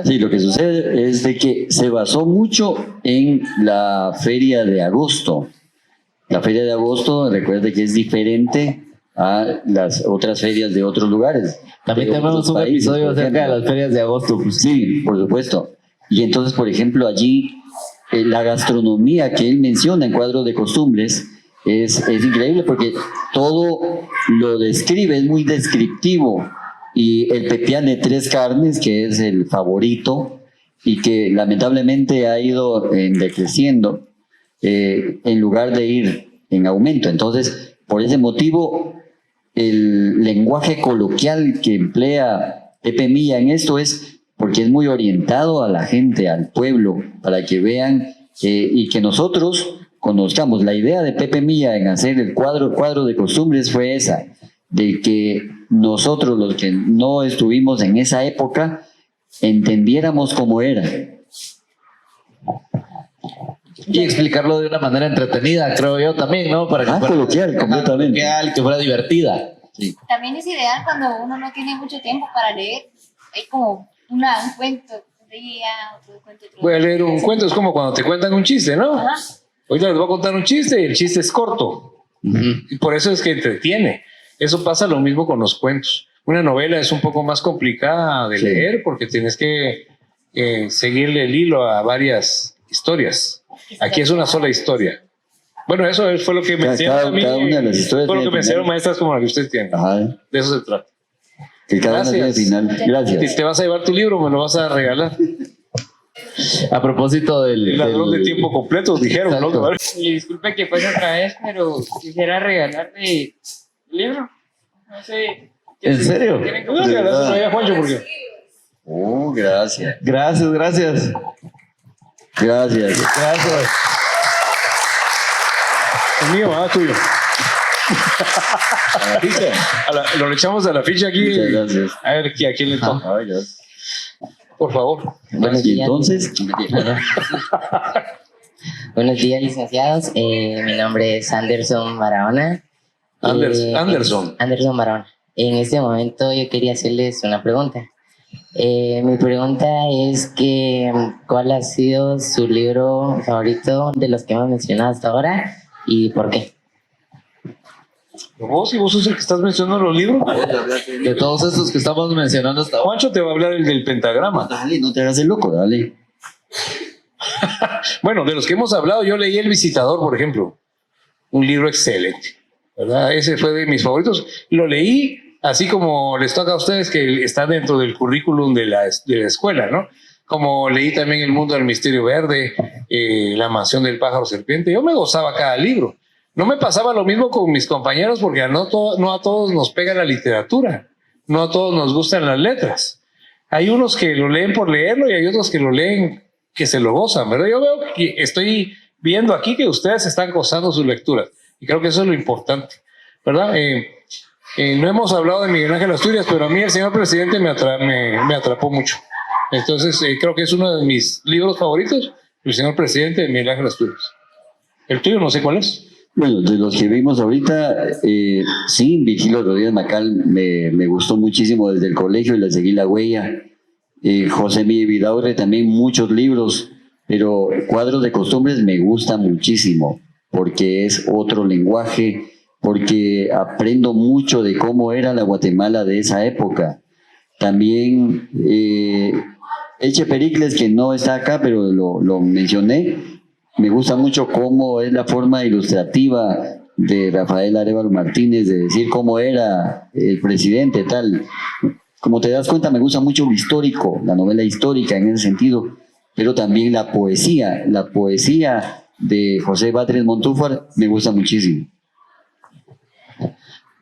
Sí, lo que sucede es de que se basó mucho en la feria de agosto. La feria de agosto, recuerde que es diferente a las otras ferias de otros lugares. También de tenemos otros un países, episodio por acerca de ejemplo. las ferias de agosto. Pues. Sí, por supuesto. Y entonces, por ejemplo, allí la gastronomía que él menciona en Cuadros de Costumbres es increíble porque todo lo describe, es muy descriptivo. Y el pepián de tres carnes, que es el favorito y que lamentablemente ha ido decreciendo en lugar de ir en aumento. Entonces, por ese motivo, el lenguaje coloquial que emplea Pepe Milla en esto es porque es muy orientado a la gente, al pueblo, para que vean y que nosotros conozcamos. La idea de Pepe Milla en hacer el cuadro de costumbres fue esa, de que nosotros, los que no estuvimos en esa época, entendiéramos cómo era. Y explicarlo de una manera entretenida, creo yo también, ¿no? Para que fuera coloquial, completamente. coloquial, que fuera divertida. Sí. También es ideal cuando uno no tiene mucho tiempo para leer. Hay como un cuento un día, otro cuento otro Voy a día. leer un cuento, es como cuando te cuentan un chiste, ¿no? Ajá. Ahorita les voy a contar un chiste y el chiste es corto. Y por eso es que entretiene. Eso pasa lo mismo con los cuentos. Una novela es un poco más complicada de Sí. leer porque tienes que seguirle el hilo a varias historias. Aquí es una sola historia. Bueno, eso fue lo que me enseñaron a mí. cada una de las historias Fue lo que tiene me enseñaron final. maestras como la que ustedes tienen. Ajá. De eso se trata. Que cada una tiene Gracias. final. Si Gracias. te vas a llevar tu libro, me lo vas a regalar. A propósito del... El ladrón de tiempo completo, dijeron, Exacto. ¿no? Y disculpe que pase otra vez, pero quisiera regalarle un libro. No sé. ¿En serio? ¿Quieren que- No, regaláselo ahí a Juancho, porque Oh, gracias. Gracias. Gracias. Gracias. es mío, tuyo. A la ficha. Lo echamos a la ficha aquí. Muchas gracias. A ver, ¿a quién le toca? Ay, gracias. Por favor. Buenos Y días. entonces, Buenos días, licenciados. Mi nombre es Anderson Barahona. Anderson. Anderson Barahona. En este momento yo quería hacerles una pregunta. Mi pregunta es que ¿cuál ha sido su libro favorito de los que hemos mencionado hasta ahora y por qué? Vos sos el que estás mencionando los libros. De todos estos que estamos mencionando hasta ahora. Juancho te va a hablar el del pentagrama. dale, no te hagas el loco, dale. Bueno, de los que hemos hablado, yo leí El Visitador, por ejemplo. Un libro excelente, ¿verdad? Ese fue de mis favoritos. Lo leí así como les toca a ustedes, que está dentro del currículum de la escuela, ¿no? Como leí también El Mundo del Misterio Verde, La Mansión del Pájaro Serpiente. Yo me gozaba cada libro. No me pasaba lo mismo con mis compañeros porque no a todos nos pega la literatura, no a todos nos gustan las letras. Hay unos que lo leen por leerlo y hay otros que lo leen que se lo gozan, ¿verdad? Yo veo que estoy viendo aquí que ustedes están gozando sus lecturas y creo que eso es lo importante, ¿verdad? No hemos hablado de Miguel Ángel Asturias, pero a mí el señor presidente me atrapó mucho. Entonces creo que es uno de mis libros favoritos, El señor presidente de Miguel Ángel Asturias. El tuyo no sé cuál es. Bueno, de los que vimos ahorita, sí, Virgilio Rodríguez Macal me gustó muchísimo desde el colegio y le seguí la huella. José Miguel Vidaurre también muchos libros, pero Cuadros de Costumbres me gusta muchísimo porque es otro lenguaje, porque aprendo mucho de cómo era la Guatemala de esa época. También Eche Pericles, que no está acá, pero lo mencioné. Me gusta mucho cómo es la forma ilustrativa de Rafael Arévalo Martínez de decir cómo era el presidente, tal. Como te das cuenta, me gusta mucho lo histórico, la novela histórica en ese sentido, pero también la poesía de José Batres Montúfar me gusta muchísimo.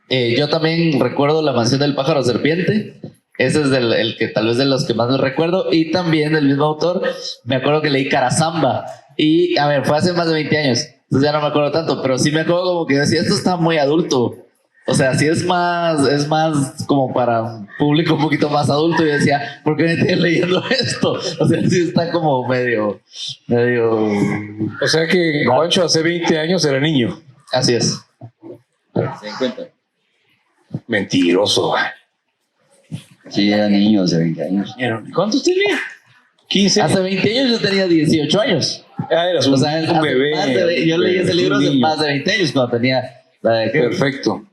Yo también recuerdo La Mansión del Pájaro Serpiente. Ese es el que tal vez de los que más recuerdo. Y también del mismo autor, me acuerdo que leí Carazamba. Y, a ver, fue hace más de 20 años. Entonces ya no me acuerdo tanto. Pero sí me acuerdo como que decía, esto está muy adulto. O sea, sí es más como para un público un poquito más adulto. Y decía, ¿por qué me estoy leyendo esto? O sea, sí está como medio... O sea que Juancho hace 20 años era niño. Así es. ¿Se dan cuenta? Mentiroso. Sí, era niño hace 20 años. ¿Cuántos tenía? 15. Hace 20 años yo tenía 18 años. Eras O sea, un bebé. yo leí ese libro hace un niño. más de 20 años cuando tenía... Perfecto.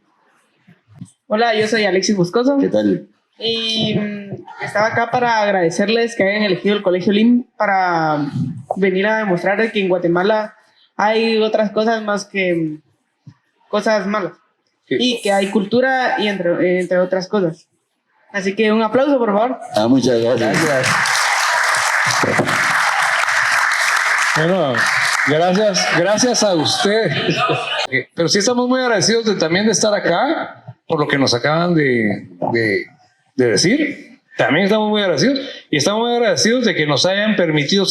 Hola, yo soy Alexis Buscoso ¿Qué tal? y estaba acá para agradecerles que hayan elegido el Colegio LIM para venir a demostrar que en Guatemala hay otras cosas más que cosas malas y que hay cultura y entre otras cosas. Así que un aplauso, por favor. Muchas gracias. Bueno, gracias a usted. Pero sí estamos muy agradecidos también de estar acá, por lo que nos acaban de decir. También estamos muy agradecidos. Y estamos muy agradecidos de que nos hayan permitido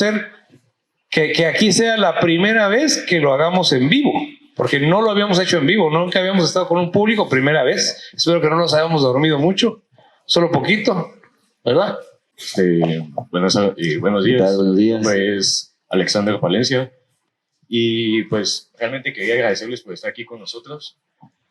que aquí sea la primera vez que lo hagamos en vivo. Porque no lo habíamos hecho en vivo, nunca habíamos estado con un público, primera vez. Espero que no nos hayamos dormido mucho, solo poquito, ¿verdad? Buenos días. ¿Qué tal? Buenos días. Mi nombre es Alexander Palencia y pues realmente quería agradecerles por estar aquí con nosotros,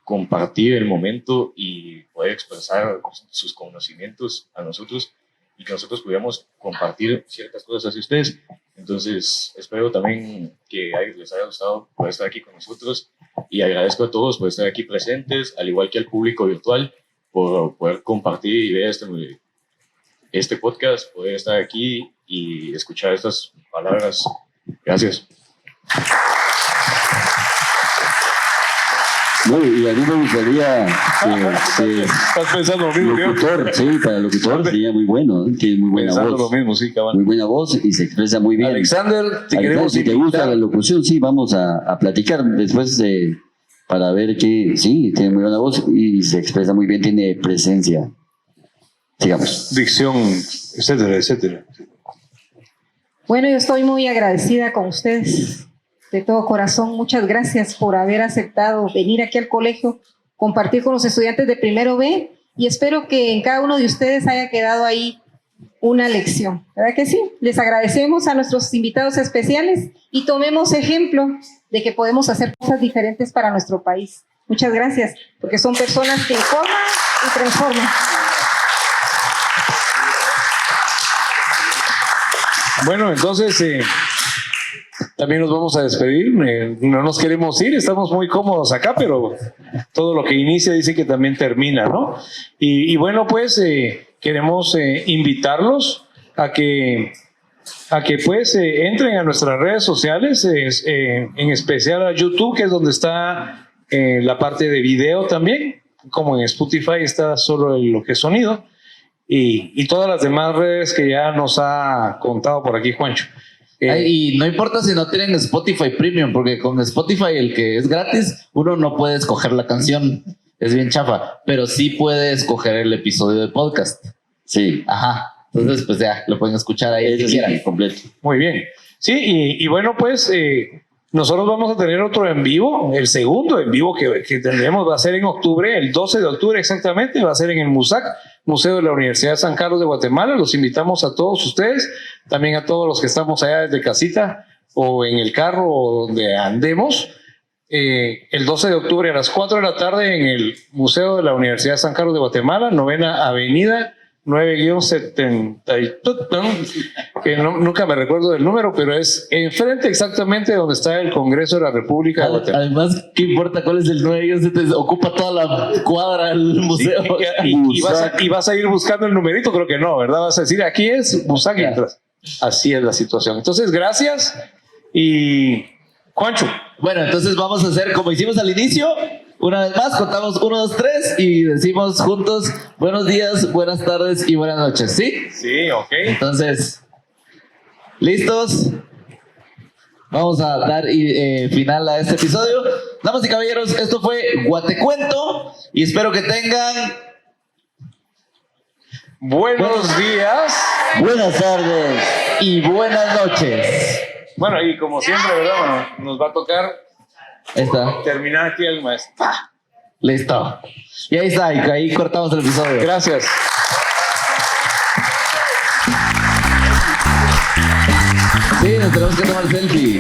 compartir el momento y poder expresar sus conocimientos a nosotros y que nosotros pudiéramos compartir ciertas cosas hacia ustedes. Entonces espero también que les haya gustado poder estar aquí con nosotros y agradezco a todos por estar aquí presentes, al igual que al público virtual, por poder compartir y ver este podcast, poder estar aquí y escuchar estas palabras. Gracias. No, y a mí me gustaría Estás pensando lo mismo que yo. locutor, sí, para locutor sería muy bueno, ¿no? Tiene muy buena Pensando voz. lo mismo, sí, cabal. Muy buena voz y se expresa muy bien. Alexander, te Alexander, queremos si te gusta invitar. la locución, sí, vamos a platicar después para ver que sí, tiene muy buena voz y se expresa muy bien, tiene presencia. Sigamos. Dicción, etcétera, etcétera. Bueno, yo estoy muy agradecida con ustedes de todo corazón. Muchas gracias por haber aceptado venir aquí al colegio, compartir con los estudiantes de primero B y espero que en cada uno de ustedes haya quedado ahí una lección. ¿Verdad que sí? Les agradecemos a nuestros invitados especiales y tomemos ejemplo de que podemos hacer cosas diferentes para nuestro país. Muchas gracias, porque son personas que informan y transforman. Bueno, entonces también nos vamos a despedir. No nos queremos ir, estamos muy cómodos acá, pero todo lo que inicia dice que también termina, ¿no? Y bueno, pues queremos invitarlos a que pues entren a nuestras redes sociales, en especial a YouTube, que es donde está la parte de video también, como en Spotify está solo lo que es sonido. Y todas las demás redes que ya nos ha contado por aquí Juancho. Y no importa si no tienen Spotify Premium, porque con Spotify, el que es gratis, uno no puede escoger la canción, es bien chafa, pero sí puede escoger el episodio de podcast. Sí. Ajá, entonces pues ya lo pueden escuchar ahí si quieran. Completo. Muy bien. Sí, y bueno, pues nosotros vamos a tener otro en vivo, el segundo en vivo que tendremos va a ser en octubre, el 12 de octubre exactamente, va a ser en el MUSAC, Museo de la Universidad de San Carlos de Guatemala. Los invitamos a todos ustedes, también a todos los que estamos allá desde casita o en el carro o donde andemos. El 12 de octubre a las 4 de la tarde en el Museo de la Universidad de San Carlos de Guatemala, 9ª Avenida, 9-70, que nunca me recuerdo del número, pero es enfrente exactamente donde está el Congreso de la República de Guatemala. Además, ¿qué importa cuál es el 9? Ocupa toda la cuadra el museo. Sí, y vas a ir buscando el numerito, creo que no, ¿verdad? Vas a decir, aquí es Musac y entras. Así es la situación. Entonces, gracias. Y Juancho. Bueno, entonces vamos a hacer como hicimos al inicio. Una vez más, contamos 1, 2, 3 y decimos juntos buenos días, buenas tardes y buenas noches, ¿sí? Sí, ok. Entonces, ¿listos? Vamos a dar final a este episodio. Damas y caballeros, esto fue Guatecuento y espero que tengan buenos días, buenas tardes y buenas noches. Bueno, y como siempre, ¿verdad? Nos va a tocar terminar aquí el maestro. Listo. Y ahí está, y ahí cortamos el episodio. Gracias. Sí, nos tenemos que tomar selfie.